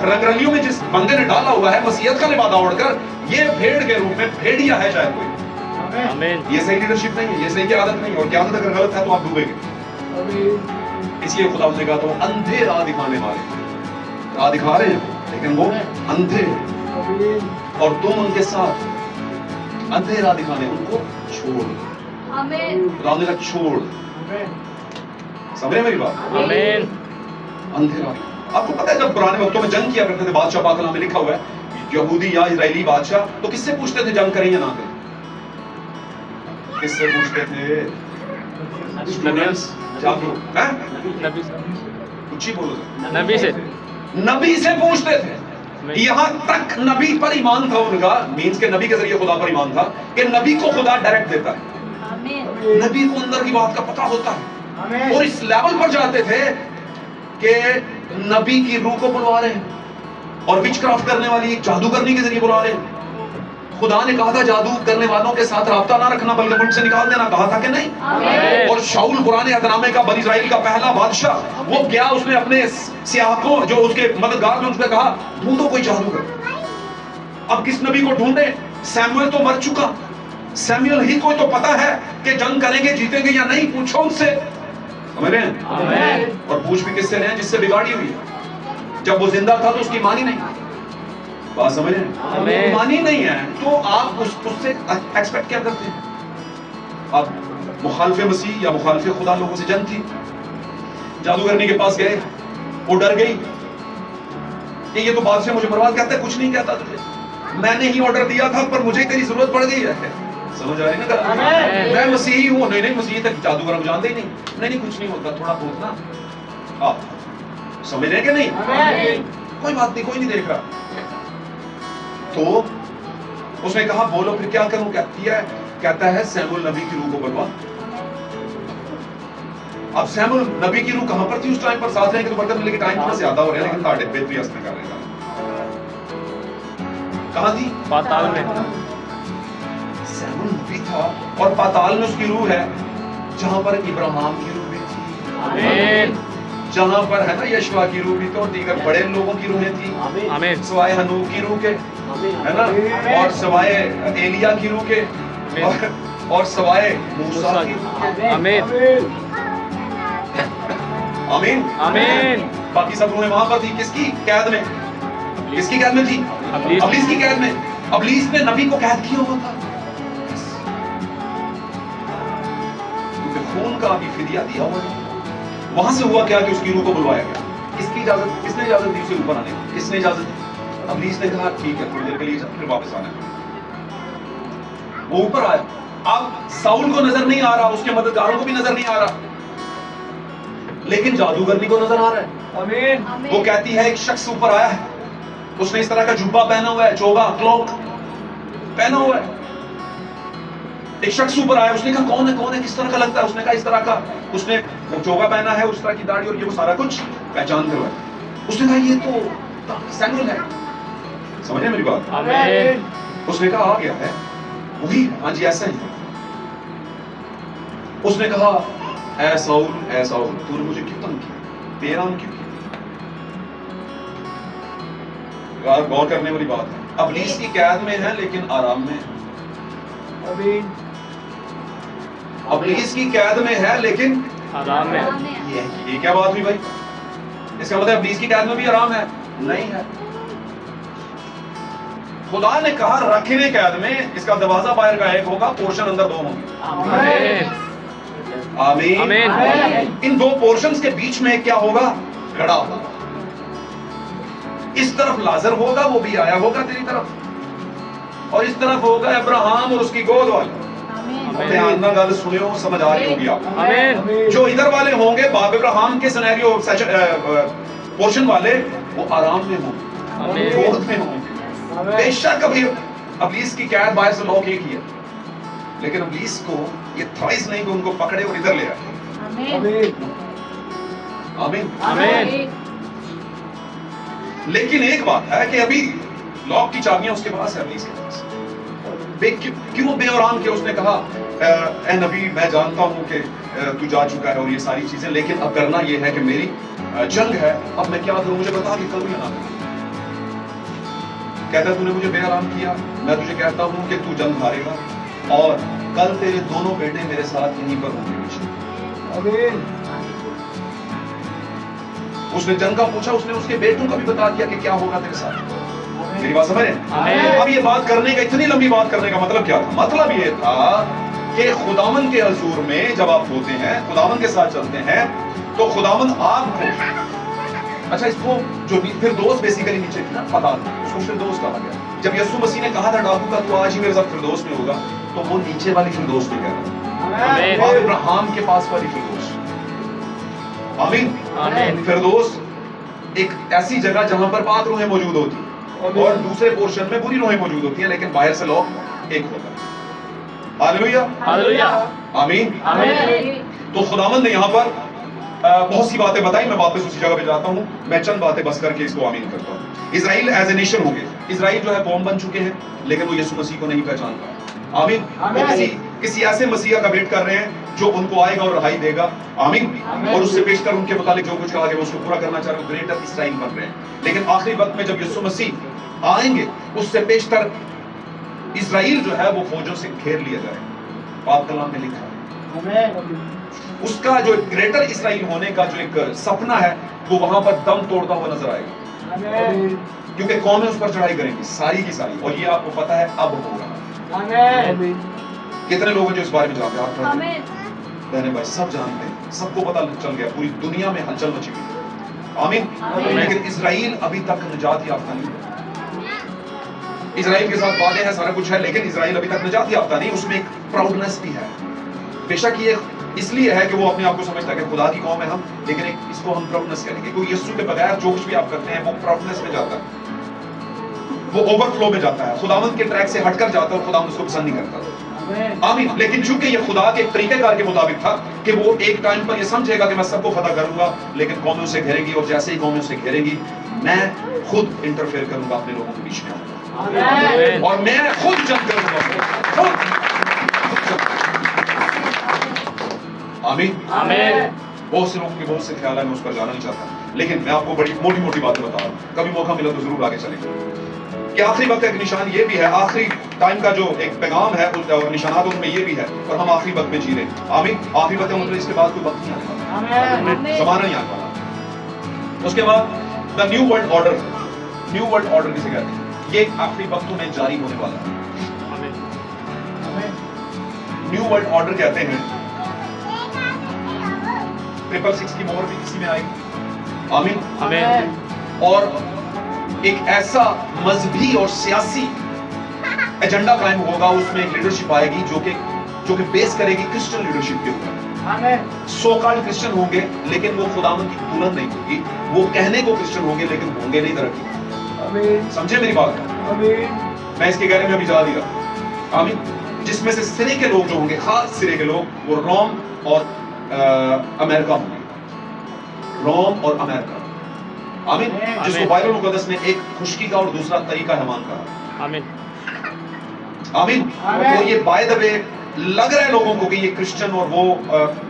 रंगरलियों में जिस बंदे ने डाला हुआ है मसीहत का लिबादा ओढ़कर ये भेड़ के रूप में भेड़िया है शायद कोई आमीन ये सही लीडरशिप नहीं है ये सही की आदत नहीं है और क्या आदत अगर गलत है तो आप डूबेंगे इसलिए खुदा ने कहा तो अंधे राह दिखाने वाले राह दिखा रहे हैं लेकिन वो अंधे और तुम उनके साथ अंधे राह दिखाने उनको छोड़ खुदा ने कहा छोड़ समझ रहे मेरी बात आमीन अंधे राह आपको पता है जब पुराने वक्तों में जंग किया करते थे बादशाह पाक कलाम में लिखा हुआ है यहूदी या इजरायली बादशाह तो किससे पूछते थे जंग करें या ना करें किससे पूछते थे स्टूडेंट्स जागो हैं नबी कुछ ही बोलो नबी से नबी से पूछते थे यहाँ तक नबी पर ईमान था उनका मीन्स के नबी के जरिए खुदा पर ईमान था कि नबी को खुदा डायरेक्ट देता है नबी को अंदर की बात का पता होता है और इस लेवल पर जाते थे कि नबी की रूह को बुलवा रहे हैं और विचक्राफ्ट करने वाली एक जादूगरनी के जरिए बुला रहे हैं खुदा ने कहा था जादू करने वालों के साथ राब्ता ना रखना बल्कि मुल्क से निकाल देना कहा था कि नहीं और शाऊल पुराने अहदनामे का बनी इस्राएल का पहला बादशाह वो गया उसने अपने सियाहों जो उसके मददगार थे उसने कहा ढूंढो कोई जादूगर अब किस नबी को ढूंढे सैमुएल तो मर चुका सैमुएल ही को तो पता है कि जंग करेंगे जीतेंगे या नहीं पूछो उनसे समझ रहे हैं और पूछ भी किससे रहे हैं जिससे बिगाड़ी हुई जब वो जिंदा था तो उसकी मानी नहीं बात समझ रहे हैं मानी नहीं है तो आप उससे एक्सपेक्ट क्या करते हैं अब मुखालिफ मसीह या मुखालिफ खुदा लोगों से जंग थी जादूगरनी के पास गए वो डर गई कि ये तो बादशाह मुझे बर्बाद कहता है कुछ नहीं कहता तुझे मैंने ही ऑर्डर दिया था पर मुझे तेरी जरूरत पड़ गई है समझ आ रही ना मैं मसीही हूँ नहीं मसीह तक जादूगर हम जानते ही नहीं कुछ नहीं होता थोड़ा बहुत ना आप समझ रहे कि नहीं कोई बात नहीं कोई नहीं देख रहा तो उसने कहा बोलो फिर क्या करूं कहता है सैमुएल नबी की रूह को बुलवा अब सैमुएल नबी की रूह कहां पर थी उस टाइम पर साथ रहेंगे तो बर्तन लेके टाइम थोड़ा ज्यादा हो रहा है लेकिन ताड़े बेहतरी असर कर रहे हैं कहाँ थी? पाताल में। सेवन भी था और पाताल में उसकी रूह है, जहां पर इब्राहिम की रूह भी थी, आमीन जहां पर है ना यशवा की रूह भी थी और दीगर बड़े लोगों की रूहें थी, आमीन सिवाय हनूक की रूह के, है ना, और सिवाय एलिया की रूह के, और सिवाय मूसा की रूह के। आमीन आमीन आमीन। बाकी सब रूहें वहां पर थी। किसकी कैद में? किसकी कैद में थी? अबलीस। अबलीस की कैद में। अबलीस ने नबी को कैद किया हुआ था, खून का अभी फिदिया दिया हुआ है। वहां से हुआ क्या कि उसकी रूह को बुलवाया गया। किसकी इजाजत? किसने इजाजत दी उसे ऊपर आने की? किसने इजाजत दी? अबलीस ने कहा ठीक है थोड़ी देर के लिए जा, फिर वापस आना है। वो ऊपर आया। अब साउल को नजर नहीं आ रहा, उसके मददगारों को भी नजर नहीं आ रहा, लेकिन जादूगरनी को नजर आ रहा है। आमीन। वो कहती है एक शख्स ऊपर आया है, उसने इस तरह का जुब्बा पहना हुआ है, चोगा क्लॉक पहना हुआ है। एक शख्स ऊपर आया, उसने कहा कौन है, कौन है, किस तरह का लगता है? उसने कहा इस तरह का, उसने वो चोगा पहना है, उस तरह की दाढ़ी और ये वो सारा कुछ पहचान कर हुआ है। उसने कहा ये तो सैमुअल है। समझे मेरी बात? आमीन। उसने कहा आ गया है, वही है, हाँ जी ऐसा ही है। उसने कहा ऐ साउल तूने मुझे क्यों तंग किया, बेराम क्यों किया? यार गौर करने वाली बात है। अबलीस की कैद में है लेकिन आराम में है। आमीन। अबलीस की कैद में है लेकिन आराम में। ये क्या बात हुई भाई? इसका मतलब अबलीस की कैद में भी आराम है? नहीं है। खुदा ने कहा रखने कैद में, इसका दरवाजा बाहर का एक होगा, पोर्शन अंदर दो होंगे। आमीन आमीन। इन दो पोर्शंस के बीच में क्या होगा? खड़ा होगा। इस तरफ लाजर होगा, वो भी आया होगा तेरी तरफ, और इस तरफ होगा अब्राहम और उसकी गोद वाले। ध्यान ना गल सुनियो, समझ आ रही होगी आप। आमीन। जो इधर वाले होंगे बाब इब्राहिम के सिनेरियो पोर्शन वाले, वो आराम में होंगे, आमीन। गोद में होंगे। बेशक अभी अबलीस की कैद बाहर से लॉक एक ही है, लेकिन अबलीस को ये थ्राइस नहीं कि उनको पकड़े और इधर ले आए। आमीन। आमीन। लेकिन एक बात है कि अभी लॉक की चाबियां उसके पास है, अबलीस के पास। क्यों बेआराम किया? उसने कहा ए नबी मैं जानता हूं कि तू जा चुका है और ये सारी चीजें, लेकिन अब करना ये है कि मेरी जंग है, अब मैं क्या करूं, मुझे बता कि करूं या ना करूं। कहता तूने मुझे बेआराम किया, मैं तुझे कहता हूं कि तू जंग हारेगा और कल तेरे दोनों बेटे मेरे साथ यहीं पर होंगे। उसने जंग का पूछा, उसने उसके बेटों का भी बता दिया कि क्या होगा तेरे साथ। मेरी बात समझ रहे? अब ये बात करने का, इतनी लंबी बात करने का मतलब क्या था? मतलब ये था कि खुदावन के हजूर में जब आप होते हैं, खुदावन के साथ चलते हैं, तो खुदावन आपको, अच्छा इसको जो फिर दोस्त बेसिकली नीचे थी ना पता, उसको फिर दोस्त कहा गया। जब यीशु मसीह ने कहा था डाकू का तू आज ही मेरे साथ फिरदौस में होगा, तो वो नीचे वाली फिरदौस नहीं कह रहा, और इब्राहिम के पास वाली फिरदौस। आमीन। आमीन। फिरदौस एक ऐसी जगह जहां पर पाक रूहें मौजूद होती और दूसरे पोर्शन में बुरी रूहें मौजूद होती हैं, लेकिन बाहर से लोग एक होता है। Hallelujah hallelujah. आमीन। आमीन। तो खुदावंद ने यहाँ पर बहुत सी बातें बताई। मैं वापस उसी जगह पे जाता हूँ, मैं चंद बातें बस करके इसको आमीन करता हूँ। इजराइल एज ए नेशन हो गए। इजराइल जो है कौम बन चुके हैं, लेकिन वो यीशु मसीह को नहीं पहचान पाए। आमीन। वो किसी ऐसे मसीहा का वेट कर रहे हैं जो उनको आएगा और रहाई देगा। आमीन। और उससे पेशतर उनके मुतालिक जो कुछ कहा गया उसको पूरा करना चाह रहे हैं, ग्रेटर इजराइल बन रहे हैं। लेकिन आखिरी वक्त में जब यीशु मसीह आएंगे, उससे पेशतर इजराइल जो है वो फौजों से घेर लिया जाएगा। पाक कलाम में लिखा है उसका जो ग्रेटर इजराइल होने का जो एक सपना है, वो वहां पर दम तोड़ता हुआ नजर आएगा, क्योंकि कौमें उस पर चढ़ाई करेंगी सारी की सारी। और ये आपको पता है अब हो रहा है। कितने लोग हैं जो इस बारे में जानते हैं? आप बहने भाई सब जानते हैं, सबको पता चल गया, पूरी दुनिया में हलचल मची हुई है। आमीन। लेकिन इजराइल अभी तक निजात याफ्ता नहीं है। इजराइल के साथ वादे हैं, सारा कुछ है, लेकिन इजराइल अभी तक निजात याफ्ता नहीं। उसमें एक प्राउडनेस भी है। बेशक ये इसलिए है कि वो अपने आप को समझता है कि खुदा की कौम है हम, लेकिन एक इसको हम प्राउडनेस कहेंगे, क्योंकि यीशु के बगैर जो कुछ भी आप करते हैं वो प्राउडनेस में जाता है, वो ओवरफ्लो में जाता है, खुदावंद के ट्रैक से हटकर जाता है और खुदावंद उसको पसंद नहीं करता। आमीन। लेकिन चूंकि ये खुदा के तरीकेकार के मुताबिक था कि वो एक टाइम पर ये समझेगा कि मैं सबको फतह करूंगा, लेकिन कौमें उसे घेरेंगी, और जैसे ही कौमें उसे घेरेंगी मैं खुद इंटरफेयर करूंगा, अपने लोगों के बीच में आऊंगा। اور میں خود جنگ کروں گا، خود آمین۔ بہت سے لوگوں کے بہت سے خیال ہے، میں اس پر جانا نہیں چاہتا، لیکن میں آپ کو بڑی موٹی موٹی باتیں بتا رہا ہوں، کبھی موقع ملا تو ضرور آگے چلیں گے۔ کہ آخری وقت کا ایک نشان یہ بھی ہے، آخری ٹائم کا جو ایک پیغام ہے اور نشانات ان میں یہ بھی ہے، اور ہم آخری وقت میں جی رہے ہیں، آمین۔ آخری وقت کا مطلب اس کے بعد کوئی وقت نہیں آنے والا، زمانہ نہیں آنے والا۔ اس کے بعد the new world order, new world order کسے کہتے ہیں؟ یہ آخری وقتوں میں جاری ہونے والا ہے۔ نیو ورلڈ آرڈر کہتے ہیں، 666 کی مہر بھی کسی میں آئی، آمین۔ اور ایک ایسا مذہبی اور سیاسی ایجنڈا قائم ہوگا، اس میں ایک لیڈرشپ آئے گی جو کہ بیس کرے گی کرسچن لیڈرشپ کے اوپر۔ سو کالڈ کرسچن ہوں گے لیکن وہ خداوند کی دلہن نہیں ہوگی، وہ کہنے کو کرسچن ہوں گے لیکن ہوں گے نہیں ترقی۔ سمجھے میری بات؟ میں اس کے گہرے میں ابھی جا نہیں رہا، آمین۔ جس میں سے سرے کے لوگ جو ہوں گے، خاص سرے کے لوگ، وہ روم اور امریکہ ہوں گے، روم اور امریکہ، آمین۔ جس کو بائبل مقدس نے ایک خشکی کا اور دوسرا طریقہ حمان کہا، آمین۔ تو یہ بائی دا وے لگ رہا ہے لوگوں کو کہ یہ کرسچن اور وہ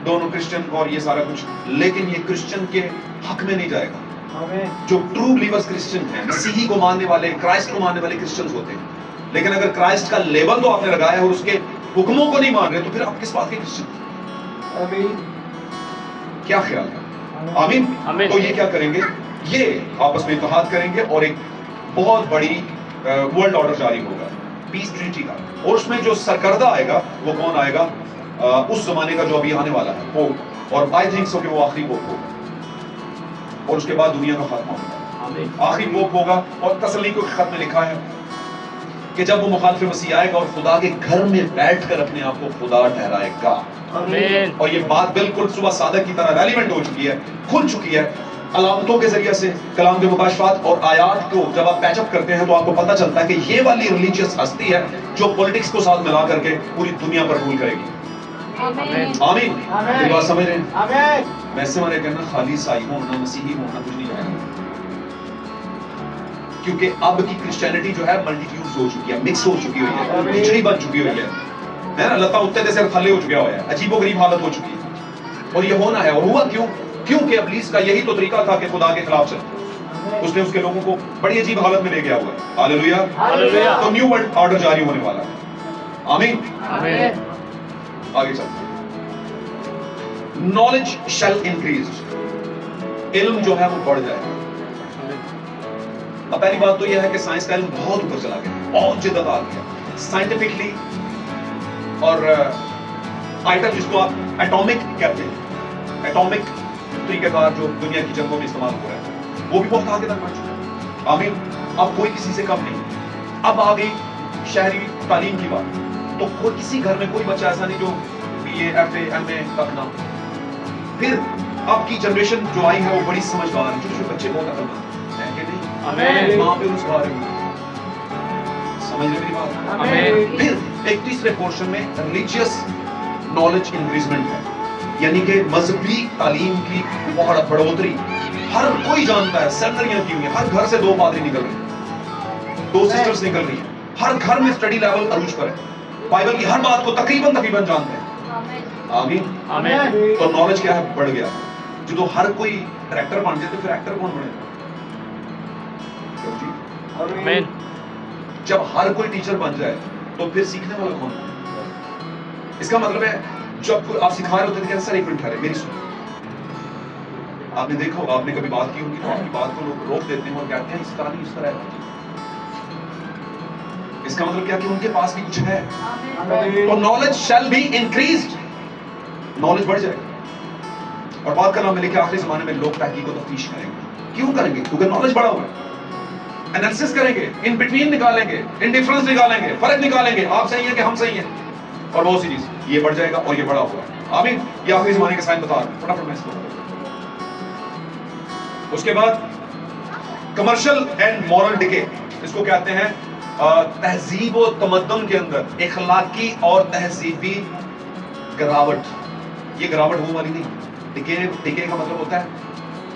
دونوں کرسچن اور یہ سارا کچھ، لیکن یہ کرسچن کے حق میں نہیں جائے گا۔ جو ٹرو بلیورز کرسچن ہیں، مسیحی کو ماننے والے، کرائسٹ کو ماننے والے کرسچنز ہوتے ہیں، لیکن اگر کرائسٹ کا لیبل تو آپ نے لگایا ہے اور اس کے حکموں کو نہیں مان رہے تو پھر آپ کس بات کے کرسچن؟ کیا خیال ہے؟ آمین۔ تو یہ کیا کریں گے؟ یہ آپس میں اتحاد کریں گے اور ایک بہت بڑی ورلڈ آرڈر جاری ہوگا، پیس ٹریٹی کا، اور اس میں جو سرکردہ آئے گا وہ کون آئے گا؟ اس زمانے کا جو ابھی آنے والا ہے پوپ، اور آئی تھنک سو کہ وہ آخری پوپ ہوگا، اور اس کے بعد دنیا کا خاتمہ ہوگا، آخری پوپ ہوگا۔ اور تسلیکو کے خط میں لکھا ہے کہ جب وہ مخالف مسیح آئے گا اور خدا کے گھر میں بیٹھ کر اپنے آپ کو خدا ٹھہرائے گا، اور یہ بات بالکل صبح صادق کی طرح ریلیونٹ ہو چکی ہے، کھل چکی ہے علامتوں کے ذریعے سے، کلام کے مکاشفات اور آیات کو جب آپ پیچ اپ کرتے ہیں تو آپ کو پتہ چلتا ہے کہ یہ والی ریلیجیس ہستی ہے جو پولیٹکس کو ساتھ ملا کر کے پوری دنیا پر رول کرے گی، آمین۔ یہ بات سمجھ رہے ہیں؟ میں اس سے مانے کہنا خالی عیسائی ہونا، مسیحی ہونا کچھ نہیں جائے گا، کیونکہ اب کی کرسچینٹی جو ہے ملٹیٹیوڈز ہو چکی ہے، مکس ہو چکی ہوئی ہے، کھچڑی بن چکی ہوئی ہے نا، لتا اتنے جیسے تھلے ہو چکا ہوا ہے، عجیب و غریب حالت ہو چکی ہے، اور یہ ہونا ہے۔ اور ہوا کیوں؟ کیونکہ ابلیس کا یہی تو طریقہ تھا کہ خدا کے خلاف چلے، اس نے اس کے لوگوں کو بڑی عجیب حالت میں لے گیا ہوا ہے، ہاللیلویہ۔ تو نیو ورلڈ آرڈر جاری ہونے والا ہے، آمین۔ آگے چلتے ہیں، نالج شیل انکریز، علم جو ہے وہ بڑھ جائے گا۔ اب پہلی بات تو یہ ہے کہ سائنس کا علم بہت اوپر چلا گیا، بہت جدت آ گیا سائنٹیفکلی، اور آئٹم جس کو آپ ایٹامک کہتے ہیں، ایٹامک طریقہ کار جو دنیا کی جنگوں میں استعمال ہو رہا ہے وہ بھی بہت آگے تک پہنچ چکا ہے، آمین۔ اب کوئی کسی سے کم نہیں۔ اب آ گئی شہری تعلیم کی بات، تو کوئی کسی گھر میں کوئی بچہ ایسا نہیں جو BA FA MA تک نہ ہو۔ پھر اب کی جنریشن جو آئی ہے وہ بڑی سمجھدار ہے، چھوٹے چھوٹے بچے بہت عقل مند ہیں کہ نہیں؟ ماں پہ رسوا رہے ہیں، سمجھ رہے میری بات؟ پھر ایک تیسرے پورشن میں ریلیجیس نالج انکریزمنٹ ہے، یعنی کہ مذہبی تعلیم کی بہت بڑھوتری۔ ہر کوئی جانتا ہے، سیمنریاں کی ہوئی ہیں، ہر گھر سے 2 پادری نکل رہے ہیں، 2 سسٹرز نکل رہی ہیں، ہر گھر میں اسٹڈی لیول عروج پر ہے، بائبل کی ہر بات کو تقریباً جانتے ہیں، آمین۔ تو نالج کیا ہے؟ بڑھ گیا۔ جو ہر کوئی ڈائریکٹر بن جائے تو پھر ایکٹر کون بنے؟ جب ہر کوئی ٹیچر بن جائے تو پھر سیکھنے والا کون ہے؟ اس کا مطلب ہے جب آپ سکھا رہے ہوتے ہیں کہ سر ایک منٹ ٹھہرے میری سنو، آپ نے دیکھا ہوگا، آپ نے کبھی بات کی ہوگی تو آپ کی بات کو لوگ روک دیتے ہیں اور کہتے ہیں اس طرح نہیں، اس طرح ہے۔ اس کا مطلب کیا کہ ان کے پاس بھی کچھ ہے، تو knowledge shall be increased, knowledge بڑھ جائے گا۔ اور بات کرنا میں لکھا آخری زمانے میں لوگ تحقیق و تفتیش کریں گے، کیوں کریں گے؟ کیونکہ نالج بڑا ہوا ہے، انالیسس کریں گے، ان بٹوین نکالیں گے، انڈیفرنس نکالیں گے، فرق نکالیں گے، آپ صحیح ہیں کہ ہم صحیح ہیں، اور بہت سی چیز یہ بڑھ جائے گا اور یہ بڑا ہوا ہے، آمین۔ یہ آخری زمانے کے سائن بتا رہا ہوں، فٹافٹ میں اس کو۔ اس کے بعد کمرشل اینڈ مورل ڈکے، اس کو کہتے ہیں تہذیب و تمدن کے اندر اخلاقی اور تہذیبی گراوٹ۔ یہ گراوٹ وہ والی نہیں، ڈکے کا مطلب ہوتا ہے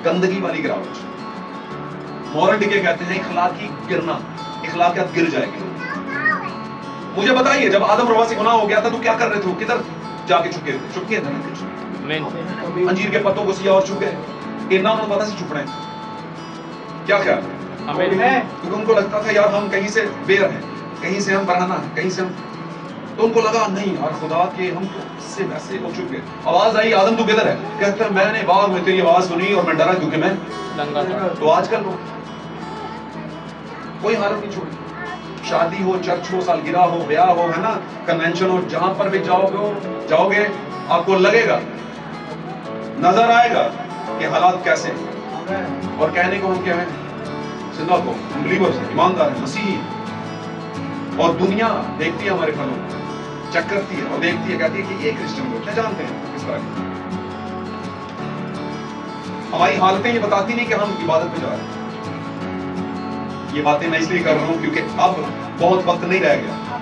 گندگی والی گراوٹ۔ مورل ڈکے کہتے ہیں اخلاقی گرنا، اخلاقیات گر جائے گی. مجھے بتائیے جب آدم روا سے گناہ ہو گیا تھا تو کیا کر رہے تھے, کدھر جا کے چھپے تھے؟ چھپ گئے تھے نا, انجیر کے پتوں کو سیاہ اور چھپ گئے. انہوں نے پتا سے چھپ رہے ہیں. کیا خیال ہے؟ کیونکہ ان کو لگتا تھا یار ہم کہیں سے بیر ہیں, کہیں سے ہم برہنہ ہیں, کہیں سے ہم, تو ان کو لگا نہیں یار خدا کے ہم تو اس سے ویسے ہو چکے. آواز آئی آدم تو کدھر ہے؟ کہتا ہے میں نے باغ میں تیری آواز سنی اور میں ڈرا کیونکہ میں ننگا تھا. تو آج کل کوئی حالت نہیں چھوڑی, شادی ہو, چرچ ہو, سالگرہ ہو, بیاہ ہو, ہے نا, کنونشن ہو, جہاں پر بھی جاؤ گے آپ کو لگے گا, نظر آئے گا کہ حالات کیسے ہیں. اور کہنے کو ہم کیا ہیں, زندہ کو بلیورز ہیں, ایماندار ہیں, مسیحی ہیں. اور دنیا دیکھتی ہے ہمارے پھلوں کو, چیک کرتی ہے اور دیکھتی ہے, کہتی ہے کہ یہ کرسچن لوگ کیا جانتے ہیں کس طرح کی. ہماری حالتیں یہ بتاتی نہیں کہ ہم عبادت پہ جا رہے ہیں. یہ باتیں میں اس لیے کر رہا ہوں کیونکہ اب بہت وقت نہیں رہ گیا,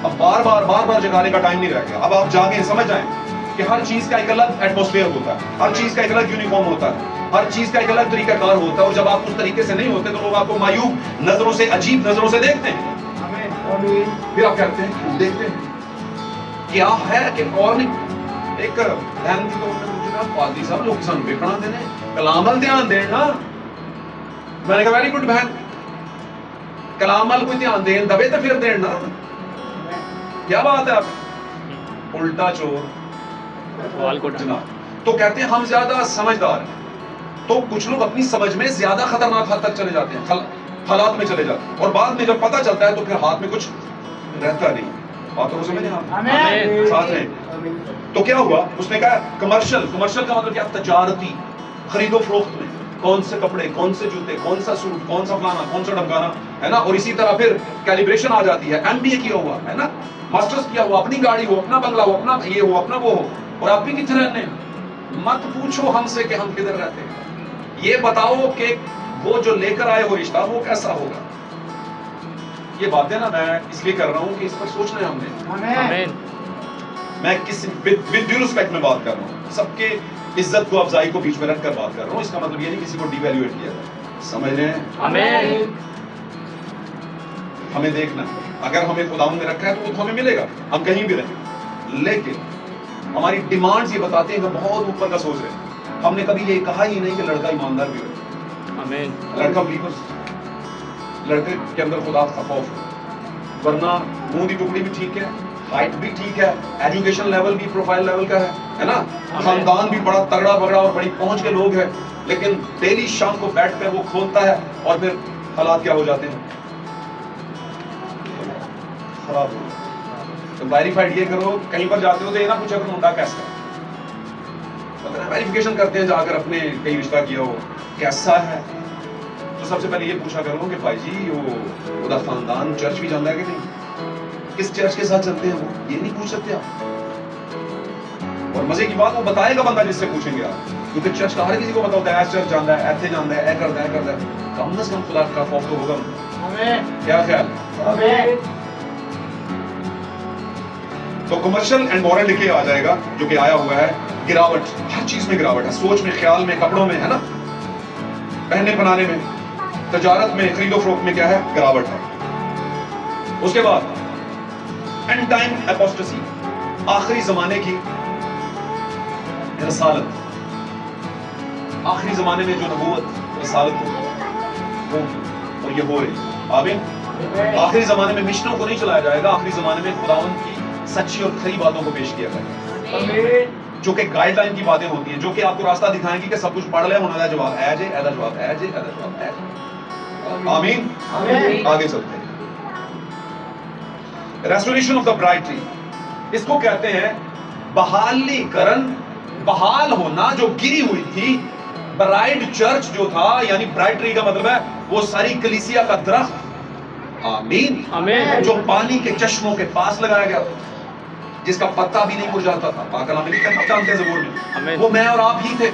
اب بار بار جگانے کا ٹائم نہیں رہ گیا. اب آپ جاگیں, سمجھ جائیں کہ ہر چیز کا ایک الگ ایٹماسفیئر ہوتا ہے, ہر چیز کا ایک الگ یونیفارم ہوتا ہے, ہر چیز کا ایک الگ طریقہ کار ہوتا ہے. اور جب آپ اس طریقے سے نہیں ہوتے تو لوگ آپ کو مایوب نظروں سے, عجیب نظروں سے دیکھتے ہیں. پھر آپ کہتے ہیں, دیکھتے ہیں کیا ہے کہ اور نہیں. ایک بہن کی تو مجھے کہا پادری صاحب لوگ کسان بیکھنا دینے کلام ال دھیان دینا. میں نے کہا ویری گڈ بہن, کلام ال کوئی دھیان دین دبے تو پھر دینا. کیا بات ہے آپ, الٹا چور. تو کہتے ہیں ہم زیادہ سمجھدار ہیں, تو کچھ لوگ اپنی سمجھ میں زیادہ خطرناک حد تک چلے جاتے ہیں, حالات میں چلے جاتے ہیں, اور بعد میں جب پتہ چلتا ہے تو پھر ہاتھ میں کچھ رہتا نہیں. باتوں کو سمجھیں آپ ساتھ ہیں. تو کیا ہوا, اس نے کہا کمرشل کا مطلب کیا, تجارتی, خرید و فروخت میں کون سے کپڑے, کون سے جوتے, کون سا سوٹ, کون سا فلانا, کون سا ڈمکانا, ہے نا. اور اسی طرح پھر کیلیبریشن آ جاتی ہے. ایم بی اے کیا ہوا ہے نا, ماسٹرز کیا ہوا, اپنی گاڑی ہو, اپنا بنگلہ ہو, اپنا یہ ہو, اپنا وہ ہو, اور آپ بھی کتنے رہنے ہیں. مت پوچھو ہم سے کہ ہم کدھر رہتے ہیں, یہ بتاؤ کہ وہ جو لے کر آئے وہ رشتہ وہ کیسا ہوگا. یہ باتیں نا میں اس لیے کر رہا ہوں کہ اس پر سوچنا ہے ہم نے. میں کسی ود ڈیو ریسپیکٹ میں بات کر رہا ہوں, سب کے عزت کو افزائی کو بیچ میں رکھ کر بات کر رہا ہوں. اس کا مطلب یہ نہیں کسی کو ڈی ویلیویٹ کیا جائے, سمجھ رہے ہیں. ہمیں دیکھنا, اگر ہمیں خداوند نے رکھا ہے تو وہ ہمیں ملے گا, ہم کہیں بھی رہیں. لیکن ہماری ڈیمانڈز یہ بتاتے ہیں کہ بہت اوپر کا سوچ رہے ہیں. ہم نے کبھی یہ کہا ہی نہیں کہ لڑکا ایماندار بھی ہو, لڑکا بلیورز, لڑکے کے اندر خدا کا خوف ہو. ورنہ منہ کی ٹکڑی بھی ٹھیک ہے, ہائٹ بھی ٹھیک ہے, ایجوکیشن لیول بھی پروفائل لیول کا ہے نا, خاندان بھی بڑا تگڑا بگڑا اور بڑی پہنچ کے لوگ ہیں, لیکن ڈیلی شام کو بیٹھ کر وہ کھولتا ہے اور پھر حالات کیا ہو جاتے ہیں, خراب ہو. تو ویریفائڈ یہ کرو, کہیں پر جاتے ہو تو یہ نہ پوچھا کرو منڈا کیسا ہے, ویریفیکیشن کرتے ہیں جا کر اپنے کہیں رشتہ کیا ہو کیسا ہے, تو سب سے پہلے یہ پوچھا کرو کہ بھائی جی وہ خاندان چرچ بھی جانا ہے کہ نہیں, کس چرچ کے ساتھ چلتے ہیں وہ, یہ نہیں پوچھ سکتے آپ. اور مزے کی بات وہ بتائے گا بندہ جس سے پوچھیں گے آپ, کیونکہ چرچ کا ہر کسی کو پتا ہوتا ہے, ایس چرچ جانتا ہے, ایتھے جانتا ہے, اے کرتا ہے, کم از کم خدا کا خوف تو ہوگا. کیا خیال؟ تو کمرشل اینڈ مورل ڈکے آ جائے گا, جو کہ آیا ہوا ہے, گراوٹ, ہر چیز میں گراوٹ ہے, سوچ میں, خیال میں, کپڑوں میں, ہے نا, پہننے بنانے میں, تجارت میں, خرید و فروخت میں کیا ہے, گراوٹ ہے. اس کے بعد اینڈ ٹائم اپوسٹسی, آخری زمانے کی رسالت, آخری زمانے میں جو نبوت رسالت ہوگی اور یہ ہو رہی. آمین. آخری زمانے میں مشنوں کو نہیں چلایا جائے گا, آخری زمانے میں خداوند کی سچی اور کھری باتوں کو پیش کیا جائے گا, جو کہ گائیڈ لائن کی باتیں ہوتی ہیں, جو کہ آپ کو راستہ دکھائیں گی کہ سب کچھ پڑھ لے, ہونا ہے جواب ہے جے, ایدا جواب ہے جے, ایدا جواب ہے جے. آمین. آگے چلتے ہیں. Restoration of the bride tree, اس کو کہتے ہیں بحالی کرن, بحال ہونا جو گری ہوئی تھی. برائڈ چرچ جو تھا, یعنی برائڈ ٹری کا مطلب ہے وہ ساری کلیسیا کا درخت, آمین, جو پانی کے چشموں کے پاس لگایا گیا تھا, جس کا پتا بھی نہیں مرجھاتا تھا. پاک کلام میں لکھا ہے, جانتے ہیں زبور میں, وہ میں اور آپ ہی تھے.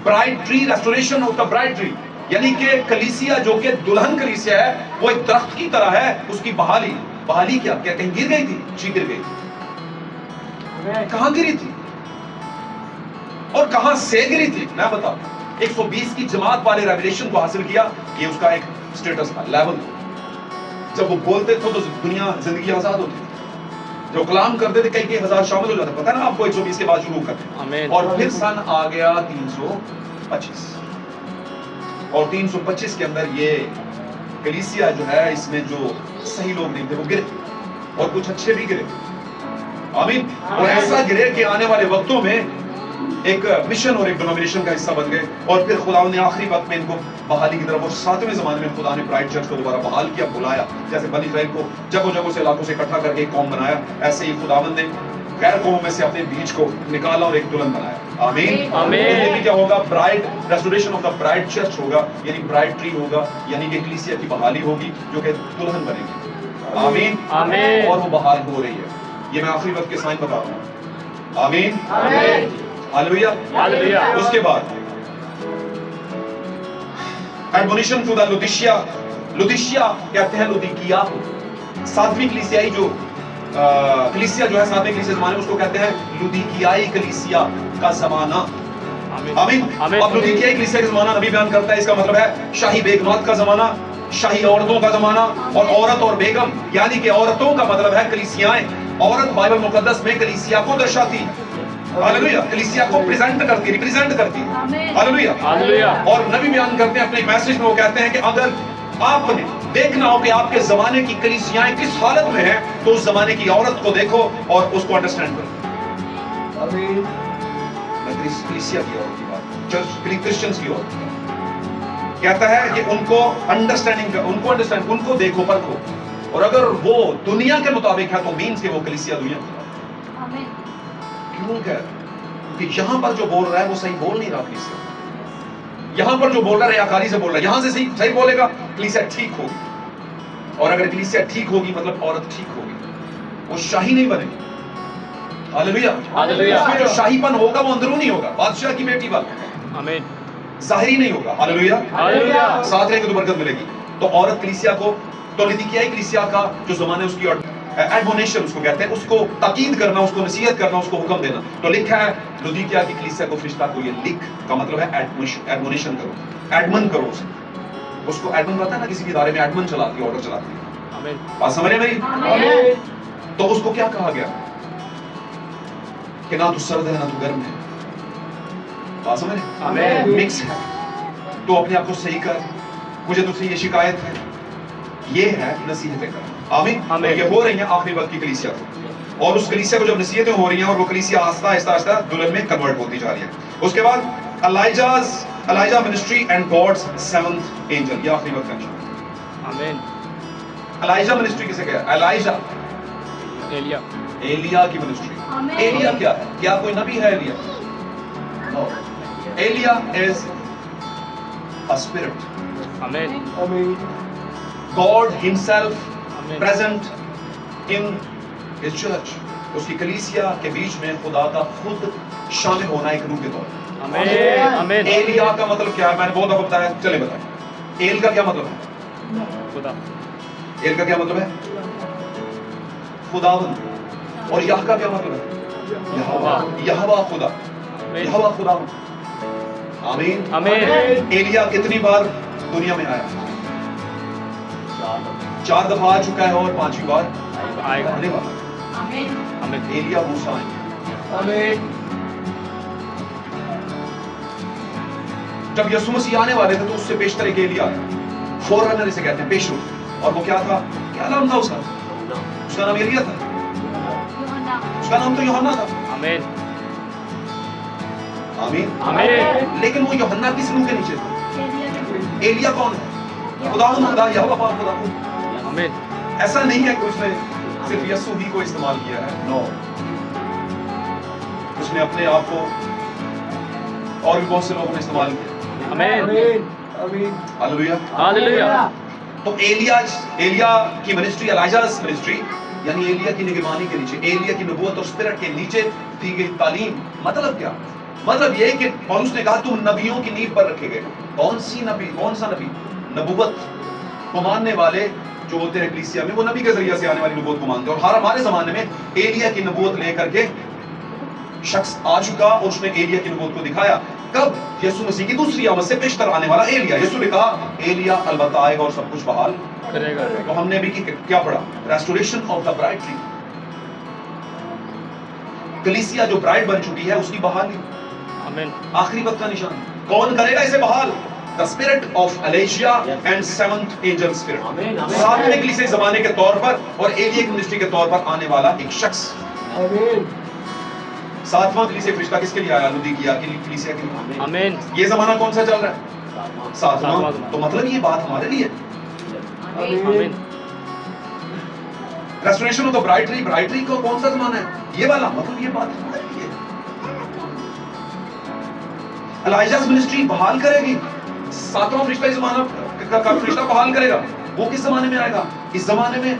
Bride tree, restoration of the bride tree, یعنی کہ کلیسیا جو کہ دلہن کلیسیا ہے وہ ایک درخت کی طرح ہے. اس کی بحالی, بحالی کیا کہیں گر گئی تھی؟ جی گر گئی تھی. کہاں گری تھی اور کہاں سے گری تھی؟ میں بتا, 120 کی جماعت والے ریویلیشن کو حاصل کیا, یہ اس کا ایک سٹیٹس تھا, لیول. जब वो बोलते थे तो दुनिया जिंदगी आजाद होती थी। जो कलाम करते थे कई हजार शामिल हो जाते, पता ना आपको 120 के बाद शुरू करते। आमीन। और फिर सन आ गया 325 और 325 के अंदर ये कलीसिया जो है इसमें जो सही लोग नहीं थे वो गिरे और कुछ अच्छे भी गिरे। आमीन। और ऐसा गिरे कि आने वाले वक्तों में एक मिशन और एक डिनोमिनेशन का हिस्सा बन गए और फिर खुदा ने आखिरी वक्त में इनको बहाली की तरफ और 7वें ज़माने में खुदा ने ब्राइट चर्च को दोबारा बहाल किया, बुलाया। जैसे बनी इस्राएल को जगह जगह से इलाकों से इकट्ठा करके एक कौम बनाया, ऐसे ही खुदावंद ने गैर कौमों में से अपने बीच को निकाला और एक दुल्हन बनाया। आमीन। आमीन। तो क्या होगा? Bride restoration of the bride church होगा, यानी ब्राइड ट्री होगा, यानी कि कलीसिया की बहाली होगी जो कि दुल्हन बनेगी। आमीन। आमीन। और वो बहाल हो रही है। ये मैं आखिरी वक्त के साइन बता रहा हूँ। आमीन। आमीन। हालेलुया। हालेलुया। उसके बाद एडमोनिशन टू द लुदिशिया, लुदिशिया कहते हैं लुदिकिया को। 7वीं कलीसियाई जो कलीसिया जो है 7वें कलीसिया ज़माने में उसको कहते हैं लुदिकियाई कलीसिया का ज़माना। आमीन। अब लुदिकियाई कलीसिया का ज़माना नबी बयान करता है, इसका मतलब है शाही बेगमात का ज़माना, शाही औरतों का ज़माना। और औरत और बेगम यानी कि औरतों का मतलब है कलीसियाएं। औरत बाइबल मुकद्दस में कलीसिया को दर्शाती, हालेलुया, कलीसिया को प्रेजेंट करती, रिप्रेजेंट करती, हालेलुया। हालेलुया। और नबी बयान करते हैं अपने एक मैसेज में, वो कहते हैं कि अगर आपने देखना हो कि आपके जमाने की कलीसियाएं किस हालत में हैं, तो उस जमाने की औरत को देखो और उसको अंडरस्टैंड करो। आमीन। मैं कलीसिया की औरत की बात, चर्च क्रिश्चियंस की औरत कहता है कि उनको अंडरस्टैंडिंग, उनको देखो, परखो, और अगर वो दुनिया के मुताबिक है तो मीन्स के वो कलीसिया दुनिया की। क्यों कह? क्योंकि यहां पर जो बोल रहा है वो सही बोल नहीं रहा कलीसिया। यहां पर जो बोल रहा है रियाकारी से बोल रहा है, यहां से सही बोलेगा कलीसिया ठीक होगी। और अगर कलीसिया ठीक होगी मतलब औरत ठीक होगी, वो शाही नहीं बनेगी। हालेलुया। हालेलुया। उसमें जो शाहीपन होगा वो अंदरूनी होगा, बादशाह की बेटी वाला, आमीन। जाहिरी नहीं होगा। हालेलुया। हालेलुया। साथ रहने की तो बरकत मिलेगी। तो औरत कलीसिया को, तो लुदिकियाई कलीसिया का जो ज़माना है उसकी एडमोनेशन उसको कहते हैं, उसको ताकीद करना, उसको नसीहत करना, उसको हुक्म देना। तो लिखा है लुदिकिया की कलीसिया को फरिश्ता को, ये लिख का मतलब है एडमोनेशन करो, एडमन करो उसे। उसको एडमन पता है ना, किसी के इदारे में एडमन चलाती है, ऑर्डर चलाती है। आमीन। बात समझ रहे मेरी? आमीन। तो उसको क्या कहा गया कि ना तू सर्द है ना तू गर्म है। बात समझ रहे? आमीन। मिक्स है। तो अपने आप को सही कर, मुझे तुझसे ये शिकायत है, ये है नसीहतें कर। आमीन। आमीन। ये हो रही हैं आखिरी वक्त की कलीसिया को, और उस कलीसिया को जब नसीहतें हो रही हैं और वो कलीसिया आस्ता आस्ता दुल्हन में कन्वर्ट होती जा रही है। उसके बाद Elijah ministry and God's 7th angel, ये आखिरी वक्त है। आमीन। एलाइजा मिनिस्ट्री किसे कहते हैं? एलाइजा एलिया। एलिया की मिनिस्ट्री। एलिया क्या है? क्या कोई नबी है एलिया? No. Elijah is a spirit. आमीन। God himself Amen. present in his church। उसकी कलीसिया के बीच में खुदा का खुद शामिल होना एक रूह के तौर पर। आमीन। आमीन। एलिया का मतलब क्या है? मैंने बहुत दफा बताया, चले बताएं। एल का क्या मतलब है? खुदा। एल का क्या मतलब है? खुदावंद। और याह का क्या मतलब है? यहोवा। यहोवा खुदा, यहोवा खुदावंद। आमीन। आमीन। एलिया कितनी बार दुनिया में आया? 4 दफा आ चुका है और 5वीं बार आएगा। आने वाला। आमीन। एलिया मूसा आएंगे। आमीन। जब यीशु मसीह आने वाले थे तो उससे पेशतर एक एलिया आया, फोररनर इसे कहते हैं, पेशरू। और वो क्या था? क्या नाम था उसका? उसका नाम एलिया था? उसका नाम तो यूहन्ना था। आमीन। आमीन। आमीन। लेकिन वो यूहन्ना किस रूह के नीचे था? एलिया कौन है? खुदावंद खुदा, यहोवा पाक खुदा। आमीन। ऐसा नहीं है कि उसने सिर्फ यीशु ही को इस्तेमाल किया है, नो। उसने अपने आप को और भी बहुत से लोगों ने इस्तेमाल किया। आमीन। हालेलुया। हालेलुया। तो एलिया की मिनिस्ट्री, एलाइजास मिनिस्ट्री, यानी एलिया की निगरानी के नीचे, एलिया की नबूवत और स्पिरिट के नीचे दी गई तालीम। मतलब क्या? मतलब ये कि पौलुस ने कहा तुम नबियों की नींव पर रखे गए। कौन सी नबी? कौन सा नबी? नबूवत को मानने वाले जो होते हैं कलीसिया में, वो नबी के जरिए से आने वाली नबूवत को मानते हैं। और हमारे जमाने में एलिया की नबूवत लेकर के शख्स आ चुका और उसने एलिया की नबूवत को दिखाया। कब? यीशु मसीह की दूसरी आमद से बेशतर आने वाला एलिया। यीशु ने कहा एलिया अलबत्ता आएगा और सब कुछ बहाल करेगा। तो हमने अभी क्या पढ़ा? Restoration of the bride tree. कलीसिया जो ब्राइड बन चुकी है उसकी बहाली, आमीन। आखिरी वक्त का निशान। कौन करेगा इसे बहाल? The spirit of Elijah and seventh angel spirit। सातवें कलीसिया जमाने के तौर पर और एलिया की मिनिस्ट्री के तौर पर आने वाला एक शख्स। सातवां कलीसिया फरिश्ता किसके लिए आया? लुदीकिया की कलीसिया के लिए। आमीन। ये जमाना कौन सा चल रहा है? सातवां। तो मतलब ये बात हमारे लिए। आमीन। रेस्टोरेशन ऑफ द ब्राइडरी, ब्राइडरी को कौन सा जमाना है? ये वाला। मतलब ये बात हमारे लिए। एलिजा's मिनिस्ट्री बहाल करेगी। सातवां फरिश्ता इस जमाना का फरिश्ता बहाल करेगा। वो किस जमाने में आएगा? इस जमाने में।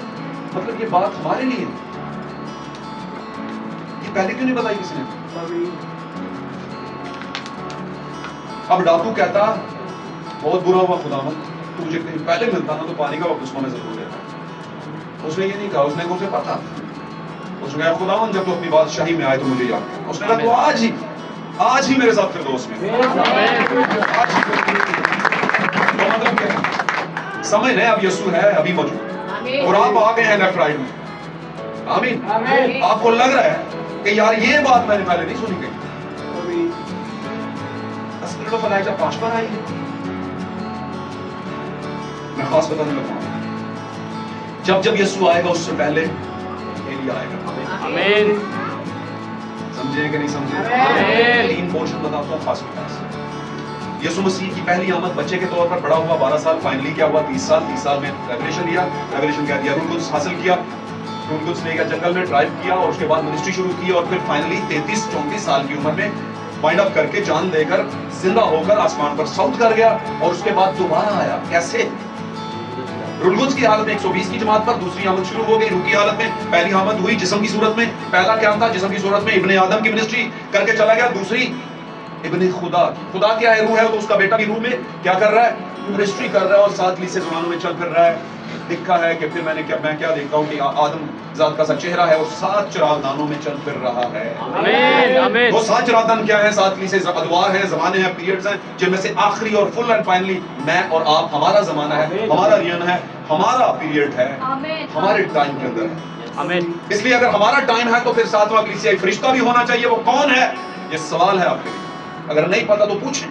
मतलब ये बात हमारे लिए। ये पहले क्यों नहीं बताई किसी ने? अब डाकू कहता बहुत बुरा हुआ खुदावंद, तू मुझे कहीं पहले मिलता ना तो पानी का बपतिस्मा मैं जरूर लेता। उसने ये नहीं कहा, उसने उसे पता। उसने कहा खुदावंद जब तो अपनी बादशाही में आए तो मुझे याद कर। उसने कहा तो आज ही मेरे साथ फिरदौस में। आज ही। तो मतलब क्या है? समय नहीं, अब यीशु है अभी मौजूद और आप आ गए हैं लेफ्ट राइट में। आमीन। आपको लग रहा है कि यार ये बात मैंने पहले नहीं सुनी गई। स्पिरिट ऑफ एलिजा 5 बार आई है। मैं खास बताने लगा हूं, जब जब यीशु आएगा उससे पहले एलिया आएगा। आमीन। समझे कि नहीं समझे? आमीन। 3 पोर्शन बताता हूं खास बात। यीशु मसीह की पहली आमद बच्चे के तौर पर बड़ा हुआ 12 साल, फाइनली क्या हुआ 30 साल में रेवलेशन लिया। रेवलेशन क्या दिया? रूल कुद्स हासिल किया। रूल कुद्स लेकर जंगल में ड्राइव किया और उसके बाद मिनिस्ट्री शुरू की और फिर फाइनली 33-34 साल की उम्र में वाइंड अप करके जान देकर जिंदा होकर आसमान पर साउथ कर गया और उसके बाद दोबारा आया। कैसे? रूल कुद्स की हालत में 120 की जमात पर दूसरी आमद शुरू हो गई। रूह की हालत में पहली आमद हुई जिस्म की सूरत में। पहला क्या था? जिस्म की सूरत में इब्ने आदम की मिनिस्ट्री करके चला गया। दूसरी इब्ने खुदा। खुदा क्या है? रूह है, तो उसका बेटा भी रूह में क्या कर रहा है? मिनिस्ट्री कर रहा है और 7 कलीसिया ज़मानों में चल फिर रहा है। दिखा है कि फिर मैं क्या देखता हूँ कि आदम जात का सा चेहरा है और 7 चिरागदानों में चल फिर रहा है। आमीन। आमीन। वो 7 चिरागदान क्या है? 7 कलीसिया अदवार है, ज़माने हैं, पीरियड्स हैं, जिनमें से आखिरी और फुल एंड फाइनली मैं और आप, हमारा ज़माना है, हमारा रियन है, हमारा पीरियड है, हमारे टाइम के अंदर है। आमीन। इसलिए अगर हमारा टाइम है तो फिर 7वां कलीसिया फरिश्ता भी होना चाहिए। वो कौन है? ये सवाल है आपके लिए। अगर नहीं पता तो पूछें,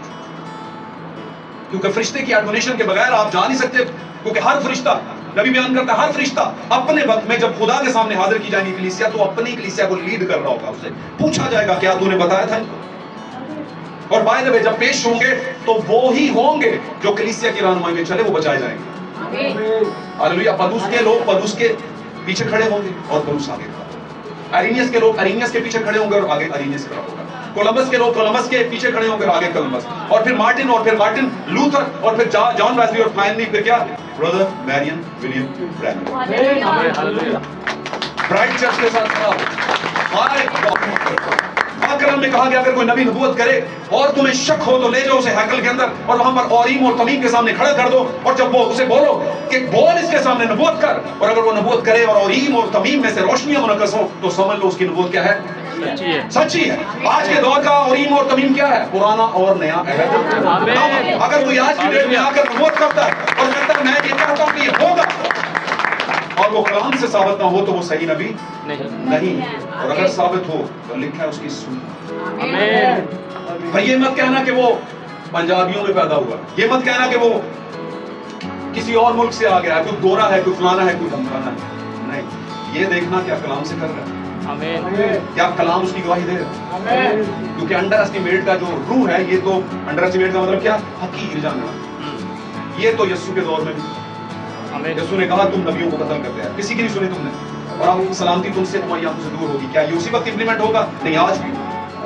क्योंकि फरिश्ते की एडमोनिशन के बगैर आप जा नहीं सकते। क्योंकि हर फरिश्ता, नबी बयान करता है, हर फरिश्ता अपने वक्त में जब खुदा के सामने हाजिर की जाएगी कलीसिया तो अपनी कलीसिया को लीड कर रहा होगा। उससे पूछा जाएगा क्या तूने बताया था इनको? और बाय द वे जब पेश होंगे तो वो ही होंगे जो कलीसिया की रहनुमाई में चले, वो बचाए जाएंगे। हालेलुया। पलूस के लोग पलूस के पीछे खड़े होंगे और पलूस आगे खड़ा होगा। अरीनियस के लोग अरीनियस के पीछे खड़े होंगे और आगे अरीनियस खड़ा होगा। कोलंबस के लोग कोलंबस के पीछे खड़े होंगे और आगे कोलंबस, और फिर मार्टिन लूथर और फिर जॉन वेस्ली और फाइनली फिर क्या? Brother Marrion William Branham. Bright church के साथ खड़ा हो। कलाम में कहा गया अगर कोई नबी नबूवत करे और तुम्हें शक हो तो ले जाओ उसे हैकल के अंदर और वहां पर औरीम और तमीम के सामने खड़ा कर दो और जब वो उसे बोलो कि बोल इसके सामने नबूवत कर, और अगर वो नबूवत करे और औरीम और तमीम में से रोशनियां मुनक्कस हो तो समझ लो उसकी नबूवत क्या है? सच्ची है। आज के दौर का औरीम और तमीम क्या है? पुराना और नया अहद। अगर कोई आज की डेट में आकर नबूवत करता है और कहता है मैं ये कहता हूं कि ये होगा और वो कलाम से साबित ना हो तो वो सही नबी नहीं। और अगर साबित हो तो लिखा है उसकी सुन। भाई ये मत कहना कि वो पंजाबियों में पैदा हुआ, ये मत कहना कि वो किसी और मुल्क से आ गया है, कोई गोरा है, कोई फलाना है, कोई धमकाना है। नहीं, ये देखना क्या कलाम से कर रहा है। क्या कलाम उसकी गवाही दे रहा है? क्योंकि अंडर एस्टिमेट का जो रूह है, ये तो अंडर एस्टिमेट का मतलब क्या? हकीर जानना। ये तो यीशु के दौर में भी यीशु ने कहा तुम नबियों को कत्ल करते हैं, किसी की नहीं सुनी तुमने, और अब सलामती तुमसे तुम्हारी आंखों से दूर होगी। क्या ये उसी वक्त इंप्लीमेंट होगा? नहीं, आज भी।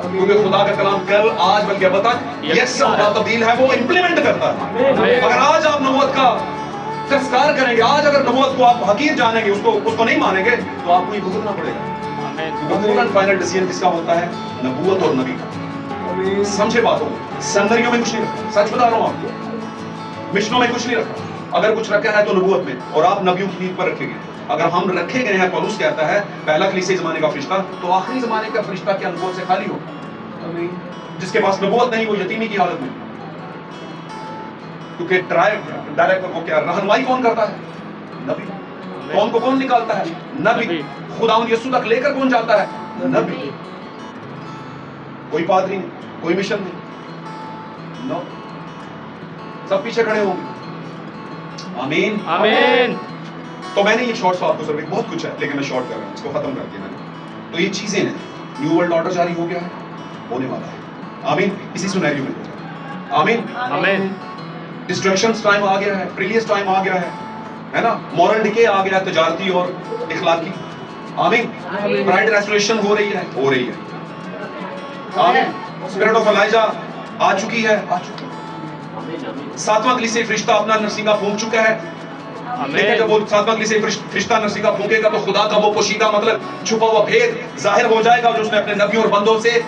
क्योंकि खुदा का कलाम कल आज बल्कि अब तक यस तब्दील है, वो इंप्लीमेंट करता है। अगर आज आप नबूवत का तिरस्कार करेंगे, आज अगर नबूवत को आप हकीर जानेंगे, उसको नहीं मानेंगे तो आपको ये भुगतना पड़ेगा। फुल एंड फाइनल डिसीजन किसका होता है? नबूवत और नबी का। समझे बातों को? सौंदर्यों में कुछ नहीं रखा, सच बता रहा हूं आपको, मिशनों में कुछ नहीं रखा। अगर कुछ रखा है तो नबूवत में, और आप नबियों की नींव पर रखेंगे। अगर हम रखे गए हैं, पौलुस कहता है पहला कलीसिया जमाने का फरिश्ता, तो आखिरी जमाने का फरिश्ता क्या नबूवत से खाली हो? جس کے پاس نبوت نہیں وہ یتیمی کی حالت میں. کیونکہ ڈائریکٹر کو کیا رہنمائی کون کرتا ہے؟ نبی. قوم کو کون نکالتا ہے؟ نبی. خداوند یسوع تک لے کر کون جاتا ہے؟ نبی. کوئی پادری نہیں, کوئی مشن نہیں, نو, سب پیچھے کھڑے ہوں گے. آمین آمین. تو میں نے یہ شارٹ آپ کو سر بہت کچھ ہے لیکن میں شارٹ کر رہا ہوں, اس کو ختم کر دیا میں نے. تو یہ چیزیں ہیں, نیو ورلڈ آرڈر جاری ہو گیا ہے, ہونے والا ہے. آمین. اسی سینیریو میں. آمین. آمین. ڈسٹریکشنز ٹائم آ گیا ہے, پریلیس ٹائم آ گیا ہے نا, مورل ڈکے آ گیا ہے, تجارتی اور اخلاقی. آمین. پرائڈ ریسٹوریشن ہو رہی ہے, ہو رہی ہے. آمین. اسپرٹ آف الائجا آ چکی ہے, آ چکی ہے. ساتواں کلیسیا فرشتہ اپنا نرسنگا پھونک چکا ہے. لیکن جب وہ ساتواں کلیسیا فرشتہ نرسنگا پھونکے گا تو خدا کا وہ پوشیدہ مطلب چھپا ہوا بھید ظاہر ہو جائے گا جو اس نے اپنے نبیوں اور بندوں سے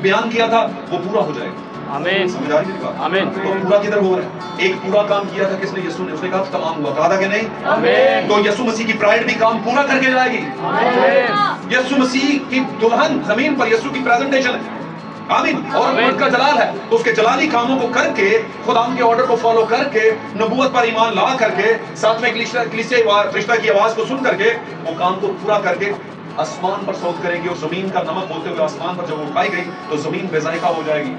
بیان کیا تھا, وہ پورا ہو جائے گا. آمین. سمجھ آ رہی ہے بات؟ آمین. تو پورا کدھر ہو رہا ہے؟ ایک پورا کام کیا تھا کس نے؟ یسوع نے. اس نے کہا تمام ہوا, کہا تھا کہ نہیں؟ آمین. تو یسوع مسیح کی پرائڈ بھی کام پورا کر کے جائے گی. آمین. یسوع مسیح کی دلہن زمین پر یسوع کی پریزنٹیشن ہے. آمین. اور اس کا جلال ہے, تو اس کے جلالی کاموں کو کر کے, خدا کے آرڈر کو فالو کر کے, نبوت پر ایمان لا کر کے, ساتھ میں کلیسیا فرشتہ کی آواز کو سن کر کے, وہ کام کو پورا کر کے آسمان پر صعود کرے گی. اور زمین کا نمک ہوتے ہوئے آسمان پر جب وہ اٹھائی گئی تو زمین بے ذائقہ ہو جائے گی.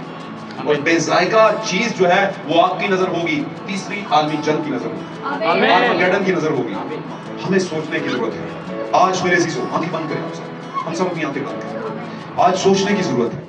اور بے ذائقہ چیز جو ہے وہ آپ کی نظر ہوگی, تیسری عالمی جنگ کی نظر ہوگی, آرمگیڈن کی نظر ہوگی. ہمیں سوچنے کی ضرورت ہے. آج میرے عزیزو آنکھیں بند کریں, ہم سب اپنی آنکھیں بند کریں. آج سوچنے کی ضرورت ہے.